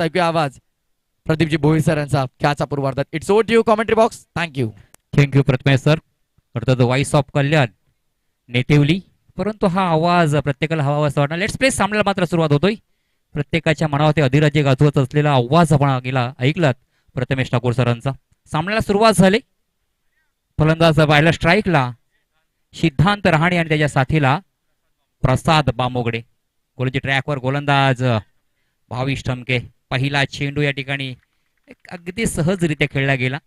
ऐकूया आवाज प्रदीपजी भोईर सरांचा कॅचा पूर्वार्धात. It's over to you commentary box. Thank you Prathamesh sir. The voice of Kalyan natively. परंतु हा आवाज प्रत्येकाला हवा असं वाटणार. Let's play. सामन्याला मात्र सुरुवात होतोय. प्रत्येकाच्या मनावरती अधिराज्य गाजवत असलेला आवाज आपण गेला ऐकलात प्रथमेश ठाकूर सरांचा. सामन्याला सुरुवात झाली. फलंदाज पाहिला स्ट्राईकला सिद्धांत रहाणे आणि त्याच्या साथीला प्रसाद बामोगडे. गोलंदाजी ट्रॅकवर गोलंदाज भाविश ठमके. पहिला चेंडू या ठिकाणी अगदी सहजरित्या खेळला गेला.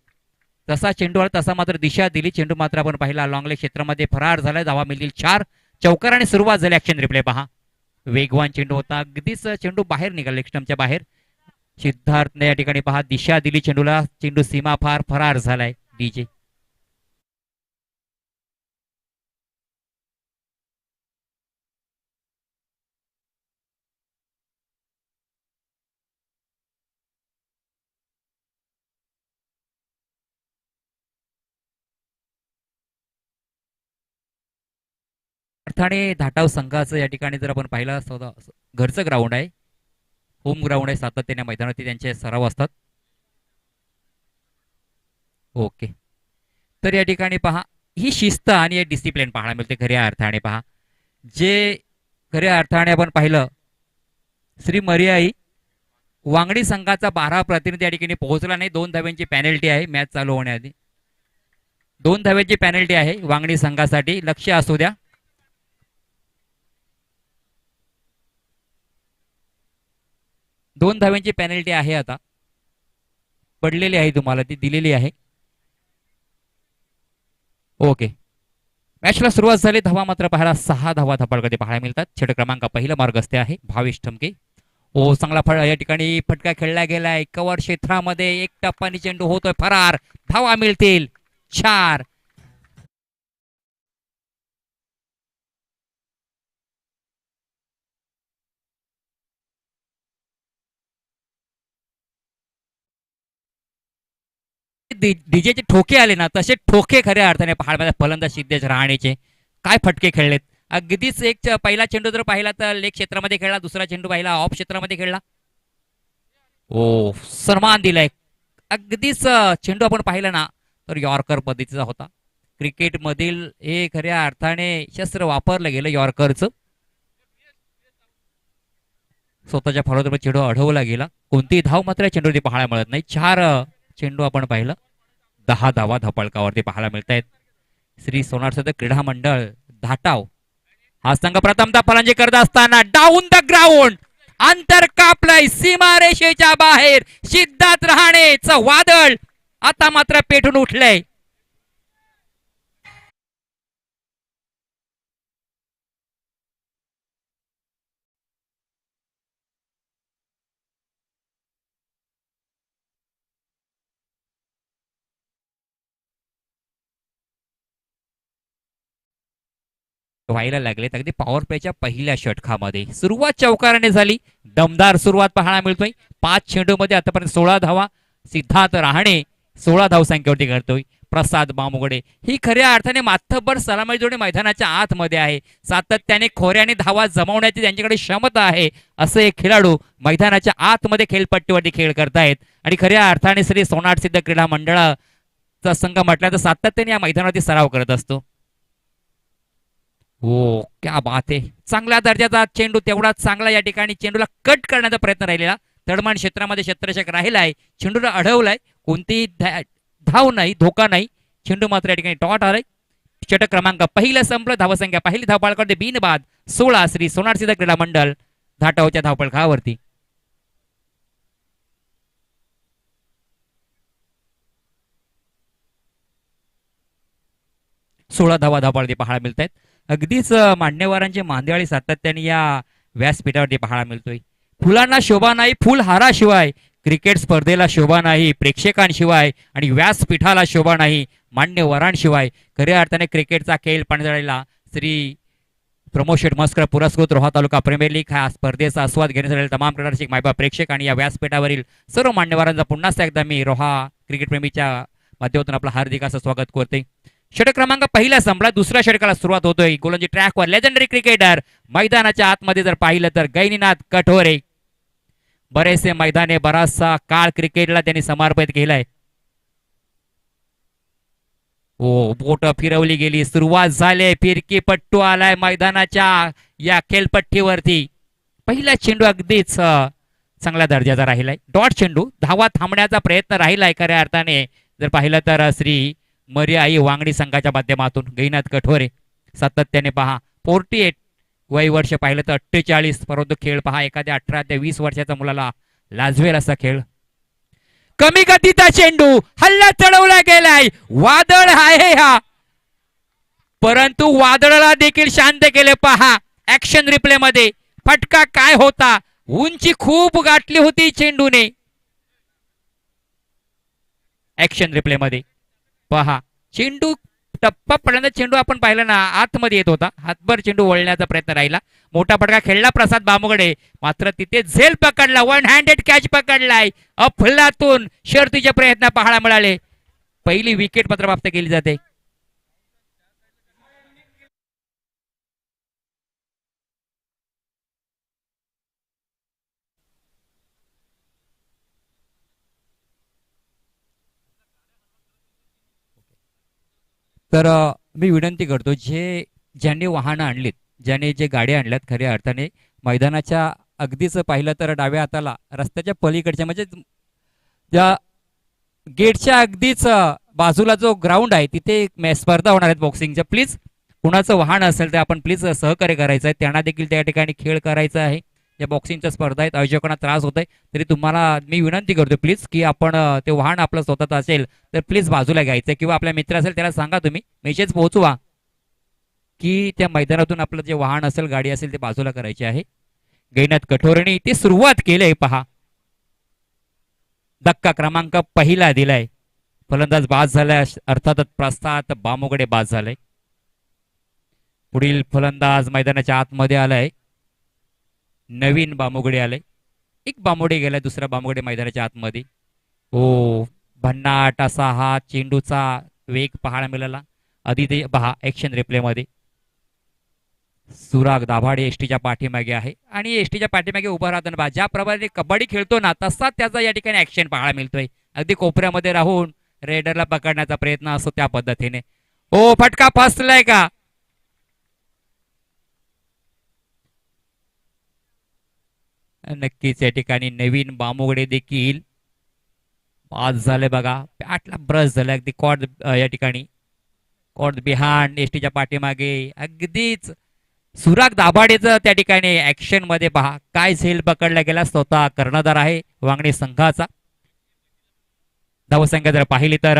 तसा चेंडू आला तसा मात्र दिशा दिली. चेंडू मात्र आपण पाहिला लॉंग लेग क्षेत्रामध्ये फरार झालाय. धावा मिळतील 4. चौकाराने सुरुवात झाली. ऍक्शन रिप्ले पहा. वेगवान चेंडू होता. अगदीच चेंडू बाहेर निघाला लेग स्टंपच्या बाहेर. सिद्धार्थने या ठिकाणी पहा दिशा दिली चेंडूला. चेंडू सीमा फार फरार झालाय. डीजे अर्थाने धाटाव संघाचं या ठिकाणी जर आपण पाहिलं घरचं ग्राउंड आहे. होम ग्राउंड आहे. सातत्याने मैदानावरती त्यांचे सराव असतात. ओके. तर या ठिकाणी पहा ही शिस्त आणि डिसिप्लिन पाहायला मिळते खऱ्या अर्थाने. पहा जे खऱ्या अर्थाने आपण पाहिलं श्री मर्याई वांगडी संघाचा 12 प्रतिनिधी या ठिकाणी पोहोचला नाही. 2 धाव्यांची पॅनल्टी आहे मॅच चालू होण्याआधी. 2 धाव्यांची पॅनल्टी आहे वांगडी संघासाठी. लक्ष असू द्या. 2 धाव्यांची पॅनल्टी आहे. आता पडलेली आहे तुम्हाला ती दिलेली आहे. ओके. मॅचला सुरुवात झाली. धावा मात्र पाहायला 6 धावा धपाडकधी पाहायला मिळतात. षटक क्रमांक पहिला मार्गस्थ आहे भाविश ठमके. ओ चांगला या ठिकाणी फटका खेळला गेलाय. कव्हर क्षेत्रामध्ये एक टप्पानी चेंडू होतोय फरार. धावा मिळतील 4. डीजेचे ठोके आले ना तसे ठोके खऱ्या अर्थाने पाहायला फलंदाज सिद्धेश रहाणेचे. काय फटके खेळलेत. अगदीच एक पहिला चेंडू जर पाहिला तर लेग क्षेत्रामध्ये खेळला. दुसरा चेंडू पाहिला ऑफ क्षेत्रामध्ये खेळला. ओ सन्मान दिलाय. अगदीच चेंडू आपण पाहिला ना तर यॉर्कर पद्धतीचा होता. क्रिकेट मधील हे खऱ्या अर्थाने शस्त्र वापरलं गेलं यॉर्करचं. स्वतःच्या फॉलोवर चेंडू अडवला गेला. कोणतीही धाव मात्र चेंडूवरती पाहायला मिळत नाही. 4 चेंडू आपण पाहिलं. 10 धावा धपाळकावरती पाहायला मिळत आहेत. श्री सोनार क्रीडा मंडळ धाटाव हा संघ प्रथमतः फलंदाजी करत असताना डाऊन द ग्राउंड अंतर कापलंय सीमारेषेच्या बाहेर. सिद्धार्थ रहाणेचं वादळ आता मात्र पेटून उठलंय. व्हायला लागलेत. अगदी पॉवर प्लेच्या पहिल्या षटकामध्ये सुरुवात चौकाराने झाली. दमदार सुरुवात पाहायला मिळतोय. 5 चेंडूमध्ये आतापर्यंत 16 धावा. सिद्धार्थ रहाणे 16 धावसंख्येवरती करतोय. प्रसाद बामुगडे ही खऱ्या अर्थाने माथ्थभर सलामी जोडी मैदानाच्या आतमध्ये आहे. सातत्याने खोऱ्याने धावा जमवण्याची त्यांच्याकडे क्षमता आहे. असे एक खेळाडू मैदानाच्या आतमध्ये खेळपट्टीवरती खेळ करतायत. आणि खऱ्या अर्थाने श्री सोनार सिद्ध क्रीडा मंडळाचा संघ म्हटलं तर सातत्याने या मैदानावरती सराव करत असतो. हो क्या बात आहे. चांगल्या दर्जाचा चेंडू तेवढाच चांगला या ठिकाणी चेंडूला कट करण्याचा प्रयत्न राहिलेला. तडमान क्षेत्रामध्ये क्षेत्ररक्षक राहिलाय. चेंडूला अडवलाय. कोणतीही धाव नाही धोका नाही. चेंडू मात्र या ठिकाणी डॉट आलाय. षटक क्रमांक पहिलं संपलं. धावसंख्या पहिली धावपळकावरती बिनबाद 16 श्री सोनार सिद्ध क्रीडा मंडळ धाटावच्या धावपळकावरती. 16 धावा धावपळती पाहायला मिळत आहेत. अगदीच मान्यवरांचे मांदियाळी सातत्याने या व्यासपीठावरती पाहायला मिळतोय. फुलांना शोभा नाही फुलहाराशिवाय. क्रिकेट स्पर्धेला शोभा नाही प्रेक्षकांशिवाय. आणि व्यासपीठाला शोभा नाही मान्यवरांशिवाय. खऱ्या अर्थाने क्रिकेटचा खेळ पाणझळालेला श्री प्रमोद शेठ मस्कर पुरस्कृत रोहा तालुका प्रीमियर लीग हा स्पर्धेचा आस्वाद घेण्यासाठी तमाम क्रीडारसिक मायबा प्रेक्षक आणि या व्यासपीठावरील सर्व मान्यवरांचा पुन्हा एकदा मी रोहा क्रिकेट प्रेमीच्या माध्यमातून आपलं हार्दिक असं स्वागत करते. षटक क्रमांक पहिला संपला. दुसऱ्या षटकाला सुरुवात होतोय. गोलंदाजी ट्रॅकवर लेजेंडरी क्रिकेटर मैदानाच्या आतमध्ये जर पाहिलं तर गैनीनाथ कठोरे. बरेचसे मैदाने बराचसा काळ क्रिकेटला त्यांनी समर्पित केलाय. हो, बोट फिरवली गेली, सुरुवात झाली, फिरकी पट्टू आलाय मैदानाच्या या खेळपट्टीवरती. पहिला चेंडू अगदीच चांगल्या दर्जाचा राहिलाय. डॉट चेंडू, धावा थांबण्याचा प्रयत्न राहिलाय खऱ्या अर्थाने जर पाहिलं तर श्री मर्याई वांगडी संघाच्या माध्यमातून. गैनाथ कठोरे सातत्याने पहा 48 वय वर्ष पाहिलं तर 48, परंतु खेळ पहा एखाद्या 18 ते 20 वर्षाच्या मुलाला लाजवेल असा खेळ. कमी गतीचा चेंडू, हल्ला चढवला गेलाय, वादळ आहे हा, परंतु वादळाला देखील शांत केले पहा ऍक्शन रिप्ले मध्ये. फटका काय होता, उंची खूप गाठली होती चेंडूने. ऍक्शन रिप्ले मध्ये पहा चेंडू टप्पा पडल्यानंतर चेंडू आपण पाहिला ना आतमध्ये येत होता, हातभर चेंडू वळण्याचा प्रयत्न राहिला. मोठा फटका खेळला प्रसाद बामुगडे, मात्र तिथे झेल पकडला, वन हँडेड कॅच पकडलाय. अफलातून शर्तीचे प्रयत्न पाहायला मिळाले. पहिली विकेट मात्र प्राप्त केली जाते. तर मी विनंती करतो ज्यांनी वाहनं आणलीत, ज्याने जे गाड्या आणल्यात, खऱ्या अर्थाने मैदानाच्या अगदीच पाहिलं तर डाव्या हाताला रस्त्याच्या पलीकडच्या म्हणजे ज्या गेटच्या अगदीच बाजूला जो ग्राउंड आहे तिथे स्पर्धा होणार आहेत बॉक्सिंगच्या. प्लीज कुणाचं वाहन असेल तर आपण प्लीज सहकार्य करायचं आहे, त्यांना देखील त्या ठिकाणी खेळ करायचा आहे. या बॉक्सिंगच्या स्पर्धा आहेत, आयोजकांना त्रास होत आहे, तरी तुम्हाला मी विनंती करतो प्लीज की आपण ते वाहन आपलं स्वतःचं असेल तर प्लीज बाजूला घ्यायचं, किंवा आपल्या मित्र असेल त्याला सांगा, तुम्ही मेसेज पोहोचवा की त्या मैदानातून आपलं जे वाहन असेल, गाडी असेल ते बाजूला करायचे आहे. गैनाथ कठोरेने इथे सुरुवात केली पहा. धक्का क्रमांक पहिला दिलाय, फलंदाज बाद झालाय, अर्थातच प्रस्थात बामुगडे बाद झालाय. पुढील फलंदाज मैदानाच्या आतमध्ये आलाय, नवीन बामुगडे आलाय. एक बामुगडे गेलाय, दुसरा बामुगडे मैदानाच्या आतमध्ये. हो, भन्नाट असा हा चेंडूचा वेग पाहायला मिळाला. आधी ते पहा ऍक्शन रिप्ले मध्ये. सुराग दाभाडे एसटीच्या पाठीमागे आहे आणि एसटीच्या पाठीमागे उभा राहताना ज्याप्रमाणे कबड्डी खेळतो ना तसा त्याचा या ठिकाणी ऍक्शन पाहायला मिळतोय. अगदी कोपऱ्यामध्ये राहून रेडरला पकडण्याचा प्रयत्न असतो त्या पद्धतीने. ओ, फटका फसलाय का? नक्कीच या ठिकाणी नवीन बामुगडे देखील बाद झाले बघा. पॅटला ब्रश झालं अगदी कॉर्ड या ठिकाणी, कॉर्ड बिहांड एसटीच्या पाठीमागे. अगदीच सुराग दाभाडेचं त्या ठिकाणी ऍक्शन मध्ये पहा काय झेल पकडला गेला. स्वतः कर्णधार आहे वांगणी संघाचा. धावसंख्या जर पाहिली तर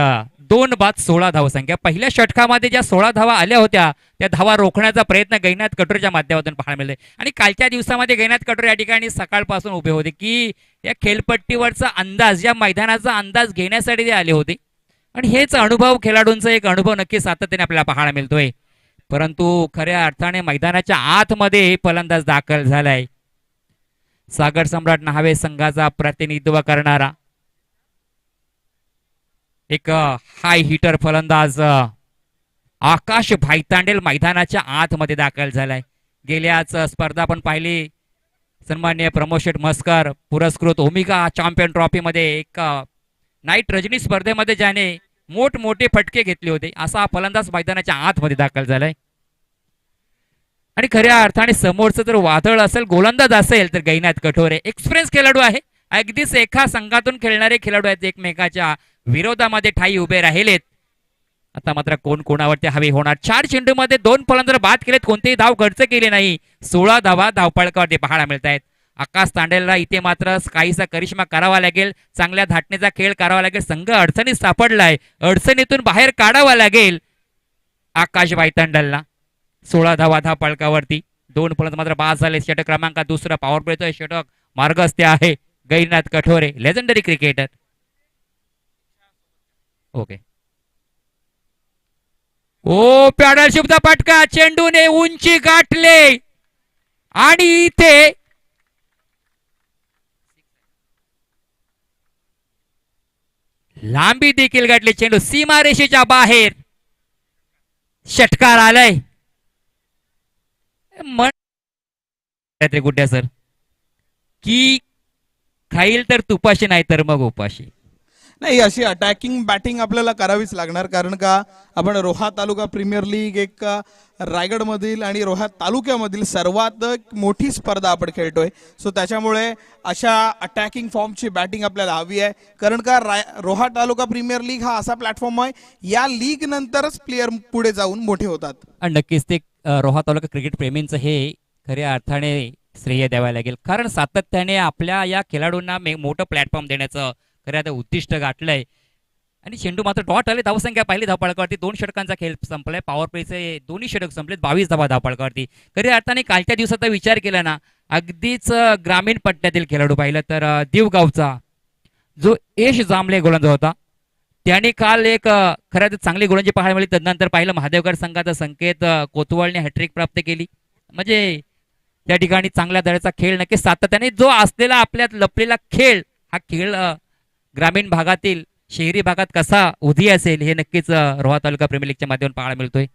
2 बाद 16 धावसंख्या. पहिल्या षटकामध्ये ज्या 16 धावा आल्या होत्या त्या धावा रोखण्याचा प्रयत्न गैनाथ कठोरेच्या माध्यमातून पाहायला मिळते. आणि कालच्या दिवसामध्ये गैनाथ कठोरे या ठिकाणी सकाळपासून उभे होते की या खेळपट्टीवरचा अंदाज, या मैदानाचा अंदाज घेण्यासाठी ते आले होते. आणि हेच अनुभव, खेळाडूंचा एक अनुभव नक्की सातत्याने आपल्याला पाहायला मिळतोय. परंतु खऱ्या अर्थाने मैदानाच्या आतमध्ये फलंदाज दाखल झालाय. सागर सम्राट न्हावे संघाचा प्रतिनिधित्व करणारा एक हाय हिटर फलंदाज आकाश भाईतांडेल मैदानाच्या आतमध्ये दाखल झालाय. गेल्याच स्पर्धा आपण पाहिली, सन्मान्य प्रमोद मस्कर पुरस्कृत ओमिगा चॅम्पियन ट्रॉफी मध्ये एक नाईट रजनी स्पर्धेमध्ये ज्याने मोठमोठे फटके घेतले होते, असा फलंदाज मैदानाच्या आतमध्ये दाखल झालाय. आणि खऱ्या अर्थाने समोरचं जर वादळ असेल, गोलंदाज असेल तर गैनाथ कठोरे एक्सपिरियन्स खेळाडू आहे. अगदीच एका संघातून खेळणारे खेळाडू आहेत, एकमेकाच्या विरोधामध्ये ठाई उभे राहिलेत. आता मात्र कोण कोणावरती हवी होणार. 4 चेंडूमध्ये 2 फलंदाज बाद केलेत, कोणतेही धाव खर्च केले नाही. 16 धावा धावपळकावरती पाहायला मिळत आहेत. आकाश तांडेलला इथे मात्र काहीसा करिश्मा करावा लागेल, चांगल्या धाटणीचा खेळ करावा लागेल. संघ अडचणीत सापडलाय, अडचणीतून बाहेर काढावा लागेल आकाश भाईतांडलला. 16 धावा धावपळकावरती, 2 फलंदाज मात्र बाद झाले. षटक क्रमांक दुसरा पॉवर प्लेचं षटक मार्गस्थ आहे गैनाथ कठोरे, लेजेंडरी क्रिकेटर. ओके, ओ पॅडल शुभचा पटका, चेंडूने उंची गाठले आणि इथे लांबी देखील गाठली. चेंडू सीमारेषेच्या बाहेर, षटकार आलाय. गुड्ड्या सर की खाईल तर तुपाशी नाही तर मग उपाशी. नाही, अशी अटॅकिंग बॅटिंग आपल्याला करावीच लागणार, कारण का आपण रोहा तालुका प्रीमियर लीग एक रायगडमधील आणि रोहा तालुक्यामधील सर्वात मोठी स्पर्धा आपण खेळतोय. सो त्याच्यामुळे अशा अटॅकिंग फॉर्मची बॅटिंग आपल्याला हवी आहे, कारण का रोहा तालुका प्रीमियर लीग हा असा प्लॅटफॉर्म आहे, या लीग नंतरच प्लेयर पुढे जाऊन मोठे होतात. आणि नक्कीच ते रोहा तालुका क्रिकेट प्रेमींचं हे खऱ्या अर्थाने श्रेय द्यावं लागेल, कारण सातत्याने आपल्या या खेळाडूंना मोठं प्लॅटफॉर्म देण्याचं खरं आता उद्दिष्ट गाठलंय. आणि चेंडू मात्र डॉट आले, धावसंख्या पहिली धावपळकावरती 2 षटकांचा खेळ संपलाय. पॉवर प्लेचे दोन्ही षटक संपलेत, 22 धावा धावपळकावरती. खऱ्या अर्थाने कालच्या दिवसाचा विचार केला ना, अगदीच ग्रामीण पट्ट्यातील खेळाडू पाहिलं तर देवगावचा जो यश जांभळे गोलंदाज होता, त्याने काल एक खरं चांगली गोलंदाजी पाहायला मिळाली. तदनंतर पाहिलं महादेवगड संघाचा संकेत कोतवालने हॅट्रिक प्राप्त केली. म्हणजे त्या ठिकाणी चांगल्या दर्जाचा खेळ नक्कीच सातत्याने जो असलेला आपल्यात लपलेला खेळ, हा खेळ ग्रामीण भागातील शहरी भागात कसा उधी असेल हे नक्कीच रोहा तालुका प्रीमियर लीगच्या माध्यमातून पाहायला मिळतोय.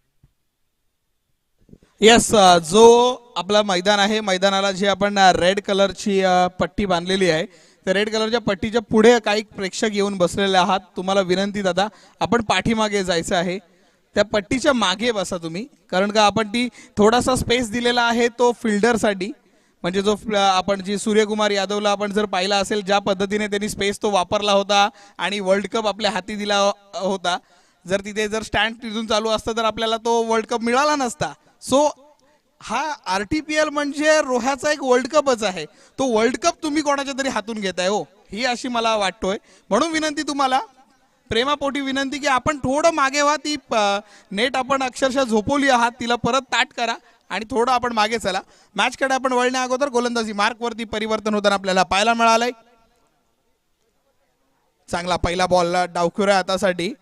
येस, जो आपला मैदान आहे, मैदानाला जी आपण रेड कलरची पट्टी बांधलेली आहे, त्या रेड कलरच्या पट्टीच्या पुढे काही प्रेक्षक येऊन बसलेले आहात. तुम्हाला विनंती दादा, आपण पाठीमागे जायचं आहे, त्या पट्टीच्या मागे बसा तुम्ही, कारण का आपण ती थोडासा स्पेस दिलेला आहे तो फिल्डरसाठी. म्हणजे जो आपण जी सूर्यकुमार यादवला आपण जर पाहिला असेल, ज्या पद्धतीने त्यांनी स्पेस तो वापरला होता आणि वर्ल्ड कप आपल्या हाती दिला होता, जर तिथे जर स्टँड तिथून चालू असतं तर आपल्याला तो वर्ल्ड कप मिळाला नसता. सो हा RTPL म्हणजे रोह्याचा एक वर्ल्ड कपच आहे. तो वर्ल्ड कप तुम्ही कोणाच्या तरी हातून घेताय हो, ही अशी मला वाटतोय. म्हणून विनंती तुम्हाला, प्रेमापोटी विनंती की आपण थोडं मागे व्हा. ती नेट आपण अक्षरशः झोपवली आहात, तिला परत ताट करा आणि थोडं आपण मागे चला. मॅचकडे आपण वळण्या अगोदर गोलंदाजी मार्कवरती परिवर्तन होताना आपल्याला पाहायला मिळालंय. चांगला पहिला बॉल डावखुऱ्या हातासाठी.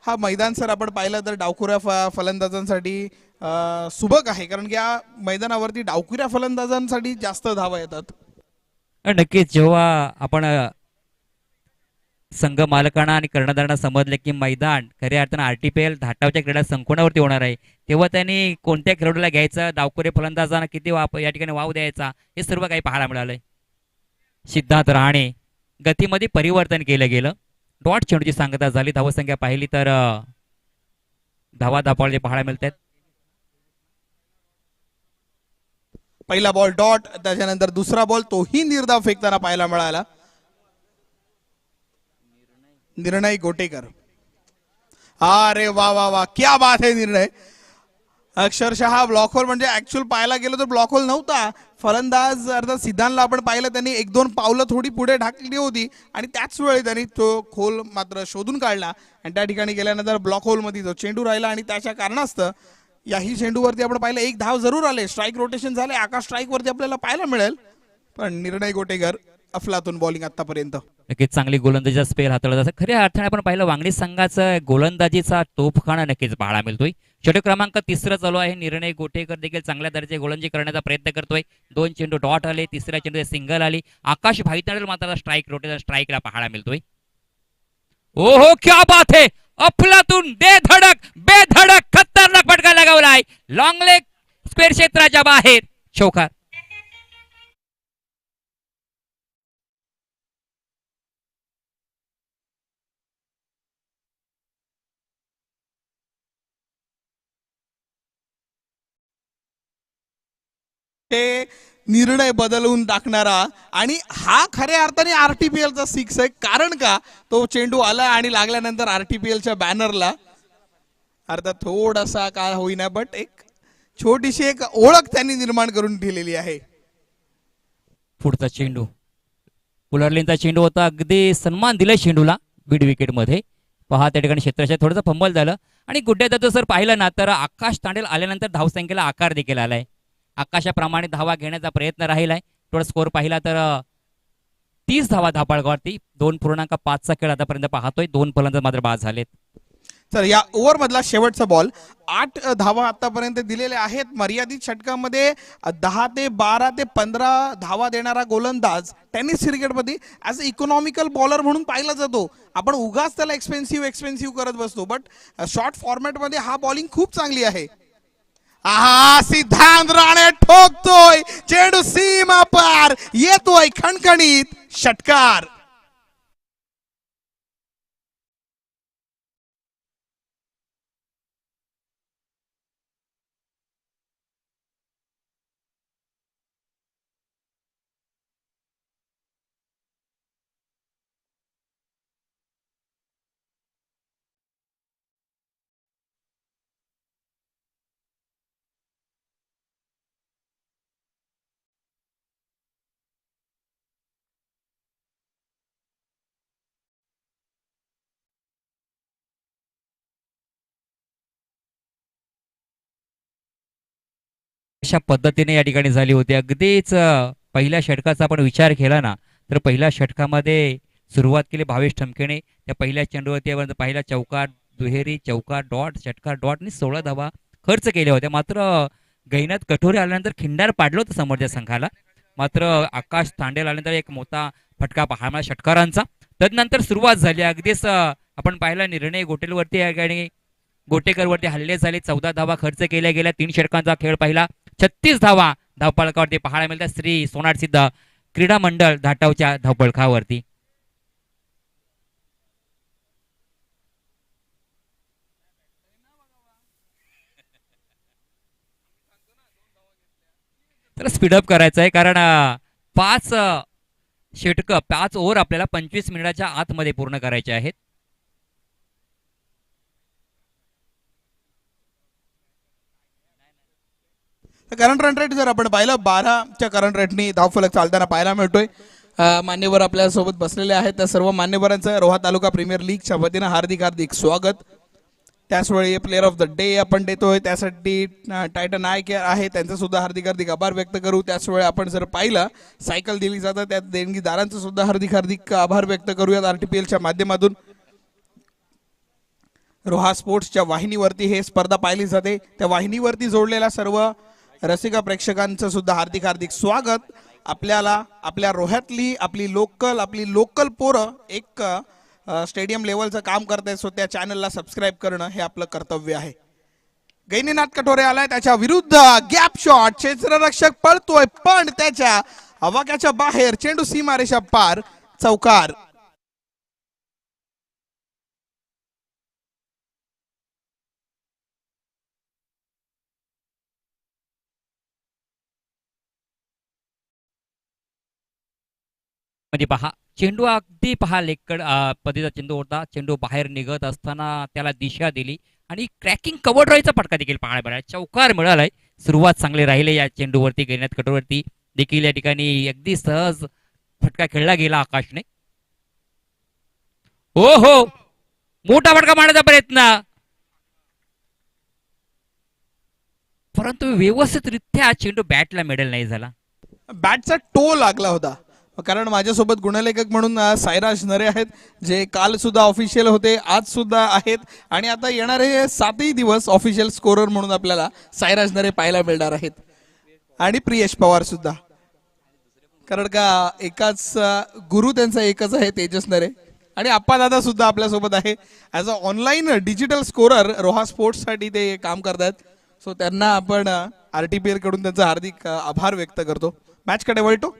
हा मैदान सर आपण पाहिलं तर डावखुऱ्या फलंदाजांसाठी सुबक आहे, कारण की या मैदानावरती डावखुऱ्या फलंदाजांसाठी जास्त धावा येतात. नक्कीच जेव्हा आपण संघ मालकांना आणि कर्णधारांना समजले की मैदान खऱ्या अर्थानं RTPL धाटावच्या क्रीडा संकुलावरती होणार आहे, तेव्हा त्यांनी कोणत्या खेळाडूला घ्यायचं, डावखुरे फलंदाजांना किती या ठिकाणी वाव द्यायचा, हे सर्व काही पाहायला मिळालंय. सिद्धार्थ राणे गतीमध्ये परिवर्तन केलं गेलं. डॉट चेंडूची सांगता झाली, धावसंख्या पाहिली तर धावा धापावले पाहायला मिळतात. पहिला बॉल डॉट, त्याच्यानंतर दुसरा बॉल तोही निर्धाव फेकताना पाहायला मिळाला. निर्णय गोटेकर. अरे वा वा वा, क्या बात है निर्णय. अक्षरशः हा ब्लॉक होल, म्हणजे ऍक्च्युअल पाहायला गेलो तर ब्लॉक होल नव्हता. फलंदाज अर्थात सिद्धांतला आपण पाहिलं, त्यांनी 1-2 पावलं थोडी पुढे ढाकली होती आणि त्याच वेळी त्यांनी तो खोल मात्र शोधून काढला आणि त्या ठिकाणी गेल्यानंतर ब्लॉक होल मध्ये तो चेंडू राहिला आणि त्याच्या कारणास्तव याही चेंडूवरती आपण पाहिलं 1 धाव जरूर आले. स्ट्राईक रोटेशन झाले, आकाश स्ट्राईक वरती आपल्याला पाहायला मिळेल, पण निर्णय गोटेकर अफलातून बॉलिंग आतापर्यंत. नक्कीच चांगली गोलंदाजीचा स्पेल हाताळत असं खऱ्या अर्थाने आपण पाहिलं वांगणी संघाचा गोलंदाजीचा तोफखाना नक्कीच पाहायला मिळतोय. षटक क्रमांक 3 चालू आहे. निर्णय गोटेकर देखील चांगल्या दर्जाची गोलंदाजी करण्याचा प्रयत्न करतोय. 2 चेंडू डॉट आले, तिसऱ्या चेंडू सिंगल आली. आकाश भाईतांडल मात्र स्ट्राईक रोटेशन स्ट्राईकला पाहायला मिळतोय. ओहो क्या बात है, अफलातून बेधडक खतरनाक फटका लगावलाय. लॉंग लेग स्क्वेअर क्षेत्राच्या बाहेर चौकार. ते निर्णय बदलून टाकणारा आणि हा खऱ्या अर्थाने RTPLचा 6 आहे, कारण का तो चेंडू आला आणि लागल्यानंतर RTPLच्या बॅनरला अर्थात थोडासा काय होईना, बट एक छोटीशी एक ओळख त्यांनी निर्माण करून ठेवलेली आहे. पुढचा चेंडू पुलरलींचा चेंडू होता, अगदी सन्मान दिलाय चेंडूला मिड विकेट मध्ये. पहा त्या ठिकाणी क्षेत्राच्या थोडंसं फंबल झालं आणि गुड्ड्याचं जर पाहिलं ना तर आकाश तांडेल आल्यानंतर धावसंख्येला आकार देखील आलाय. आकाशाप्रमाणे धावा घेण्याचा प्रयत्न राहिलाय. थोडा स्कोर पाहिला तर 30 धावा धापाळगावरती 2.5चा खेळ आतापर्यंत पाहतोय. 2 फलंदाज मात्र बाद झालेत. तर या ओव्हर मधला शेवटचा बॉल. 8 धावा आतापर्यंत दिलेल्या आहेत. मर्यादित षटकामध्ये 10 ते 12 ते 15 धावा देणारा गोलंदाज टेनिस क्रिकेटमध्ये ॲज अ इकॉनॉमिकल बॉलर म्हणून पाहिला जातो. आपण उगाच त्याला एक्सपेन्सिव्ह करत बसतो, बट शॉर्ट फॉर्मॅटमध्ये हा बॉलिंग खूप चांगली आहे. आहा, सिद्धांत राणे ठोकतोय, चेंडू सीमा पार येतोय खणखणीत. षटकार. अशा पद्धतीने या ठिकाणी झाली होती. अगदीच पहिल्या षटकाचा आपण विचार केला ना, तर पहिल्या षटकामध्ये सुरुवात केली भावेश ठमकेने. त्या पहिल्या चेंडूवरती पहिला चौकार, दुहेरी, चौकार, डॉट, षटकार, डॉटनी 16 धावा खर्च केल्या होत्या. मात्र गैनात कठोरे आल्यानंतर खिंडार पाडलं होतं समोरच्या संघाला. मात्र आकाश तांडेल आल्यानंतर एक मोठा फटका पाहायला षटकारांचा. तदनंतर सुरुवात झाली. अगदीच आपण पाहिला निर्णय गोटेलवरती या ठिकाणी गोटेकरवरती हल्ले झाले. 14 धावा खर्च केल्या गेल्या. 3 षटकांचा खेळ पाहिला. 36 धावा धावपळकावरती पाहायला मिळतात श्री सोनार सिद्ध क्रीडा मंडळ धाटावच्या धावपळकावरती. तर स्पीडअप करायचं आहे कारण 5 षटकं 5 ओव्हर आपल्याला 25 मिनिटाच्या आतमध्ये पूर्ण करायचे आहेत. करंट रन रेट जर आपण पाहिलं 12च्या करंट रेटनी धावफलक चालताना पाहायला मिळतोय. मान्यवर आपल्या सोबत बसलेले आहेत. त्या सर्व मान्यवरांचं रोहा तालुका प्रीमियर लीगच्या वतीनं हार्दिक हार्दिक स्वागत. त्याचवेळी प्लेअर ऑफ द डे आपण देतोय. त्यासाठी टायटन आय केअर आहे त्यांचं सुद्धा हार्दिक हार्दिक आभार व्यक्त करू. त्याचवेळी आपण जर पाहिलं सायकल दिली जातं त्या देणगीदारांचं सुद्धा हार्दिक हार्दिक आभार व्यक्त करूयात RTPLच्या माध्यमातून. रोहा स्पोर्ट्सच्या वाहिनीवरती हे स्पर्धा पाहिली जाते. त्या वाहिनीवरती जोडलेल्या सर्व रसिका प्रेक्षकांचं सुद्धा हार्दिक हार्दिक स्वागत. आपल्याला आपल्या रोह्यातली आपली लोकल पोरं एक स्टेडियम लेवलचं काम करतायत. सो त्या चॅनलला सबस्क्राईब करणं हे आपलं कर्तव्य आहे. गैनीनाथ कटोरे आलाय त्याच्या विरुद्ध गॅप शॉट. क्षेत्ररक्षक पळतोय पण त्याच्या आवाक्याच्या बाहेर चेंडू सीमारेषा पार. चौकार. म्हणजे पहा चेंडू अगदी पहा लेकड पद्धतीचा चेंडू होता. चेंडू बाहेर निघत असताना त्याला दिशा दिली आणि क्रॅकिंग कव्हर ड्राईव्हचा फटका देखील पाहायला मिळाला. चौकार मिळालाय. सुरुवात चांगली राहिली या चेंडूवरती. गैनात कटोरवरती देखील या ठिकाणी अगदी सहज फटका खेळला गेला आकाशने. हो मोठा फटका मारण्याचा प्रयत्न परंतु व्यवस्थितरित्या चेंडू बॅटला मिडल नाही झाला. बॅटचा टो लागला होता. कारण माझ्यासोबत गुणलेखक म्हणून सायराज नरे आहेत जे काल सुद्धा ऑफिशियल होते, आज सुद्धा आहेत आणि आता येणारे 7ही दिवस ऑफिशियल स्कोरर म्हणून आपल्याला सायराज नरे पाहायला मिळणार आहेत. आणि प्रियेश पवार सुद्धा. कारण का एकाच गुरु त्यांचा एकच आहे तेजस नरे. आणि आप्पा दादा सुद्धा आपल्यासोबत आहे as a online digital scorer Roha स्पोर्ट्ससाठी ते काम करतात. सो त्यांना आपण RTPL कडून त्यांचा हार्दिक आभार व्यक्त करतो. मॅच कडे वळतो.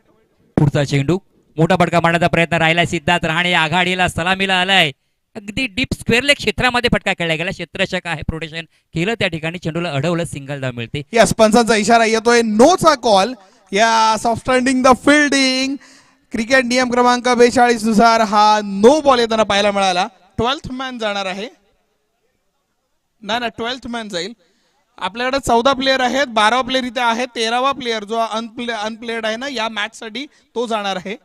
पुढचा चेंडू मोठा फटका मारण्याचा प्रयत्न राहिला. सिद्धार्थ रहाणे आघाडीला सलामीला आलाय. अगदी डीप स्क्वेअर लेग क्षेत्रामध्ये फटका खेळला गेला. क्षेत्ररक्षक आहे प्रोटेक्शन केलं त्या ठिकाणी. चेंडूला अडवलं. सिंगल धाव मिळते. यस पंचांचा इशारा येतोय. नोचा कॉल. या स्टँडिंग द फिल्डिंग. क्रिकेट नियम क्रमांक 42 नुसार हा नो बॉल येताना पाहायला मिळाला. 12th मॅन जाणार आहे. नाही 12th मॅन जाईल. आपल्याकडे 14 प्लेयर आहेत. 12 प्लेयर इथे आहेत. 13वा प्लेयर जो अनप्लेड आहे ना या मॅच साठी तो जाणार आहे.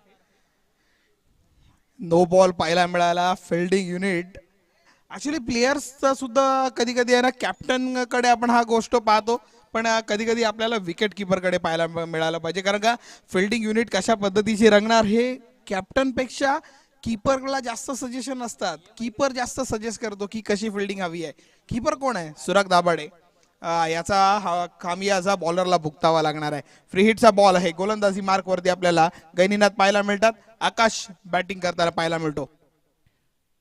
नो बॉल पाहायला मिळाला. फिल्डिंग युनिट ऍक्च्युली प्लेयर्सचा सुद्धा कधी कधी आहे ना कॅप्टन कडे आपण हा गोष्ट पाहतो पण कधी कधी आपल्याला विकेट किपर कडे पाहायला मिळालं पाहिजे. कारण का फिल्डिंग युनिट कशा पद्धतीची रंगणार हे कॅप्टन पेक्षा कीपरला जास्त सजेशन असतात. कीपर जास्त सजेस्ट करतो की कशी फिल्डिंग हवी आहे. कीपर कोण आहे? सुरग दाभाडे. याचा खामियाजा बॉलरला भुगतावा लागणार आहे. फ्री हिटचा बॉल आहे. गोलंदाजी मार्क वरती आपल्याला गैनीनाथ पाहायला मिळतात. आकाश बॅटिंग करताना पाहायला मिळतो.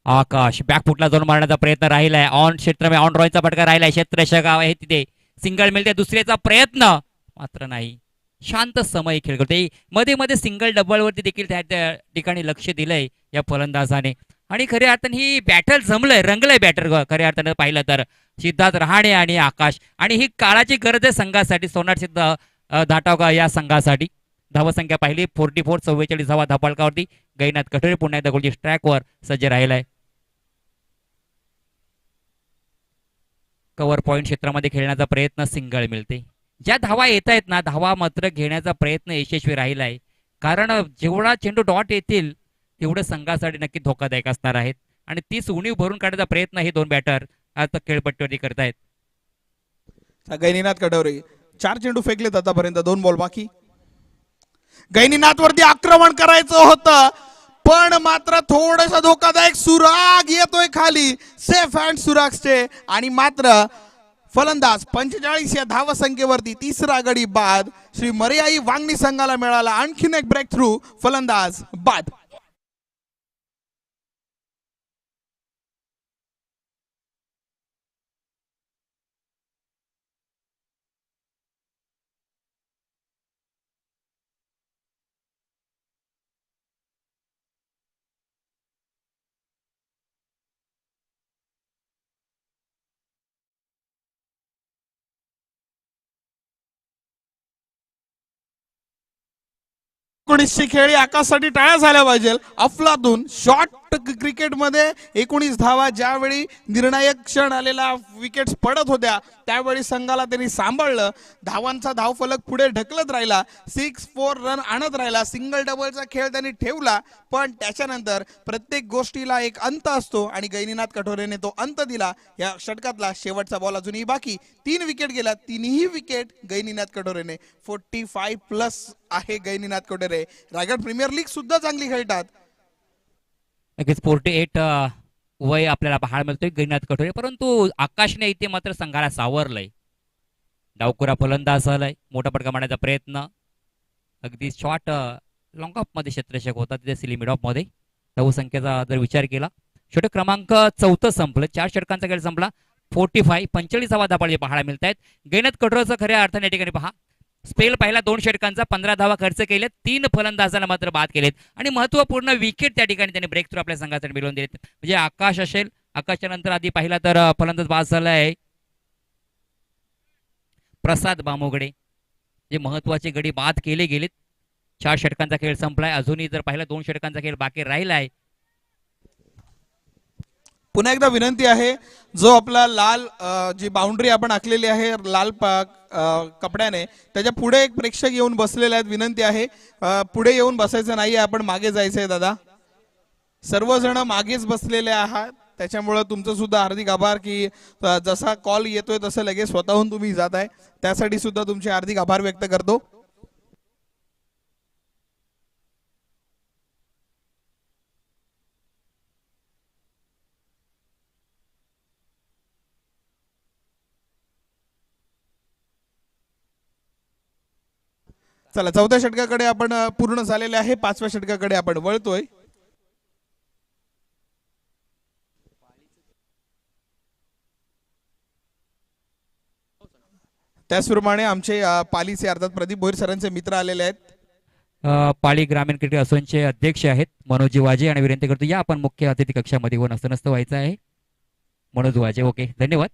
आकाश बॅकफुटला जाऊन मारण्याचा प्रयत्न राहिलाय. ऑन क्षेत्र ऑन ड्रॉईंगचा फटका राहिलाय. क्षेत्ररक्षक आहे तिथे. सिंगल मिळते. दुसऱ्याचा प्रयत्न मात्र नाही. शांत समय खेळ करतोय. मध्ये मध्ये सिंगल डबलवरती देखील त्या ठिकाणी लक्ष दिलंय या फलंदाजाने. आणि खऱ्या अर्थाने ही बॅटल जमलंय, रंगलंय बॅटर खऱ्या अर्थानं पाहिलं तर सिद्धार्थ रहाणे आणि आकाश. आणि ही काळाची गरज आहे संघासाठी, सोनार सिद्ध धाटावगा या संघासाठी. धावसंख्या पाहिली 44, 44 धावा धापळकावरती. गैनाथ कठोरे पुन्हा एकदा गोलची ट्रॅकवर सज्ज राहिलाय. कव्हर पॉईंट क्षेत्रामध्ये खेळण्याचा प्रयत्न, सिंगल मिळते. ज्या धावा येत आहेत ना, धावा मात्र घेण्याचा प्रयत्न यशस्वी राहिलाय. कारण जेवढा चेंडू डॉट येतील तेवढं संघासाठी नक्की धोकादायक असणार आहेत. आणि तीच उणीव भरून काढण्याचा प्रयत्न हे दोन बॅटर आता खेळपट्टीवरती करतायत. गैनीनाथ कटोरे 4 चेंडू फेकलेत आतापर्यंत, 2 बॉल बाकी. गैनीनाथ वरती आक्रमण करायचं होतं, पण मात्र थोडस धोकादायक. सुराग येतोय खाली, सेफ हँड सुरागचे. आणि मात्र फलंदाज 45 या धावसंख्येवरती तिसरा गडी बाद. श्री मर्याई वांगणी संघाला मिळाला आणखीन एक ब्रेक थ्रू. फलंदाज बाद. एकोणीसची खेळी आकाशसाठी टाळ्या झाल्या पाहिजे. अफलातून शॉर्ट क्रिकेटमध्ये 19 धावा, ज्यावेळी निर्णायक क्षण आलेला, विकेट्स पडत होत्या, त्यावेळी संघाला त्यांनी सांभाळलं. धावांचा धावफलक पुढे ढकलत राहिला, 6-4 रन आणत राहिला. सिंगल डबलचा खेळ त्यांनी ठेवला, पण त्याच्यानंतर प्रत्येक गोष्टीला एक अंत असतो आणि गैनीनाथ कठोरेने तो अंत दिला. या षटकातला शेवटचा बॉल अजूनही बाकी. 3 विकेट गेल्या, 3ही विकेट गैनीनाथ कठोरेने. 45+ आहे गैनीनाथ कठोरे. रायगड प्रीमियर लीग सुद्धा चांगली खेळतात. नक्कीच 48 वय आपल्याला पाहायला मिळतोय गैनीनाथ कठोरे. परंतु आकाशने इथे मात्र संघाला सावरलंय. डावकुरा फलंदाज झालाय, मोठा फटका मारण्याचा प्रयत्न. अगदी शॉर्ट लॉंग ऑफ मध्ये क्षेत्ररक्षक होता, तिथे सिली मिड ऑफ मध्ये. धावसंख्येचा जर विचार केला, षटक क्रमांक 4 संपलं, 4 षटकांचा खेळ संपला. 45, 45 धावा धापळले पाहायला मिळत आहेत. गैनीनाथ कठोरेचं खऱ्या अर्थाने या ठिकाणी पहा, स्पेल पहिला 2 षटकांचा 15 धावा खर्च केलेत, 3 फलंदाजांना मात्र बाद केलेत. आणि महत्वपूर्ण विकेट त्या ठिकाणी त्यांनी ब्रेक थ्रू आपल्या संघासाठी मिळवून दिलेत. म्हणजे आकाश असेल, आकाशच्या नंतर आधी पाहिला तर फलंदाज बाद झालाय प्रसाद बामोगडे. जे महत्वाचे गडी बाद केले गेलेत. 4 षटकांचा खेळ संपलाय, अजूनही जर पाहिला 2 षटकांचा खेळ बाकी राहिलाय. पुन्हा एकदा विनंती आहे, जो आपला लाल जी बाउंड्री आपण आखलेली आहे लाल कपड्याने, त्याच्या पुढे एक प्रेक्षक येऊन बसलेले आहेत. विनंती आहे पुढे येऊन बसायचं नाहीये, आपण मागे जायचंय दादा. सर्वजण मागेच बसलेले आहात, त्याच्यामुळे तुमचं सुद्धा हार्दिक आभार की जसा कॉल येतोय तसं लगेच स्वतःहून तुम्ही जात आहे, त्यासाठी सुद्धा तुमचे हार्दिक आभार व्यक्त करतो. चला 4थ्या षटकाकडे आपण पूर्ण झालेले आहे, 5व्या षटकाकडे आपण वळतोय. त्याचप्रमाणे आमचे पालीचे अर्थात प्रदीप भोईर सरांचे मित्र आलेले आहेत. पाली ग्रामीण क्रिकेट असोसिएशनचे अध्यक्ष आहेत मनोज वाजे, आणि विनंती करतो या आपण मुख्य अतिथी कक्षामध्ये कोण असं नसतं व्हायचं आहे. मनोज वाजे, ओके, धन्यवाद.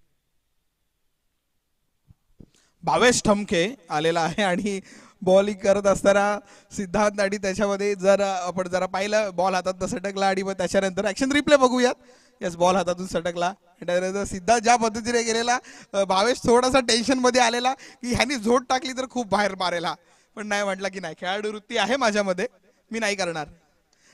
भावेश ठमके आलेला आहे आणि बॉलिंग करत असताना सिद्धांत आणि त्याच्यामध्ये जर आपण जरा पाहिलं, बॉल हातात सटकला आणि मग त्याच्यानंतर ऍक्शन रिप्ले बघूयात. यस, बॉल हातातून सटकला, सिद्धांत ज्या पद्धतीने गेलेला, भावेश थोडासा टेन्शन मध्ये आलेला की ह्यानी झोड टाकली तर खूप बाहेर मारेला, पण नाही, म्हटलं की नाही, खेळाडू वृत्ती आहे माझ्यामध्ये, मी नाही करणार.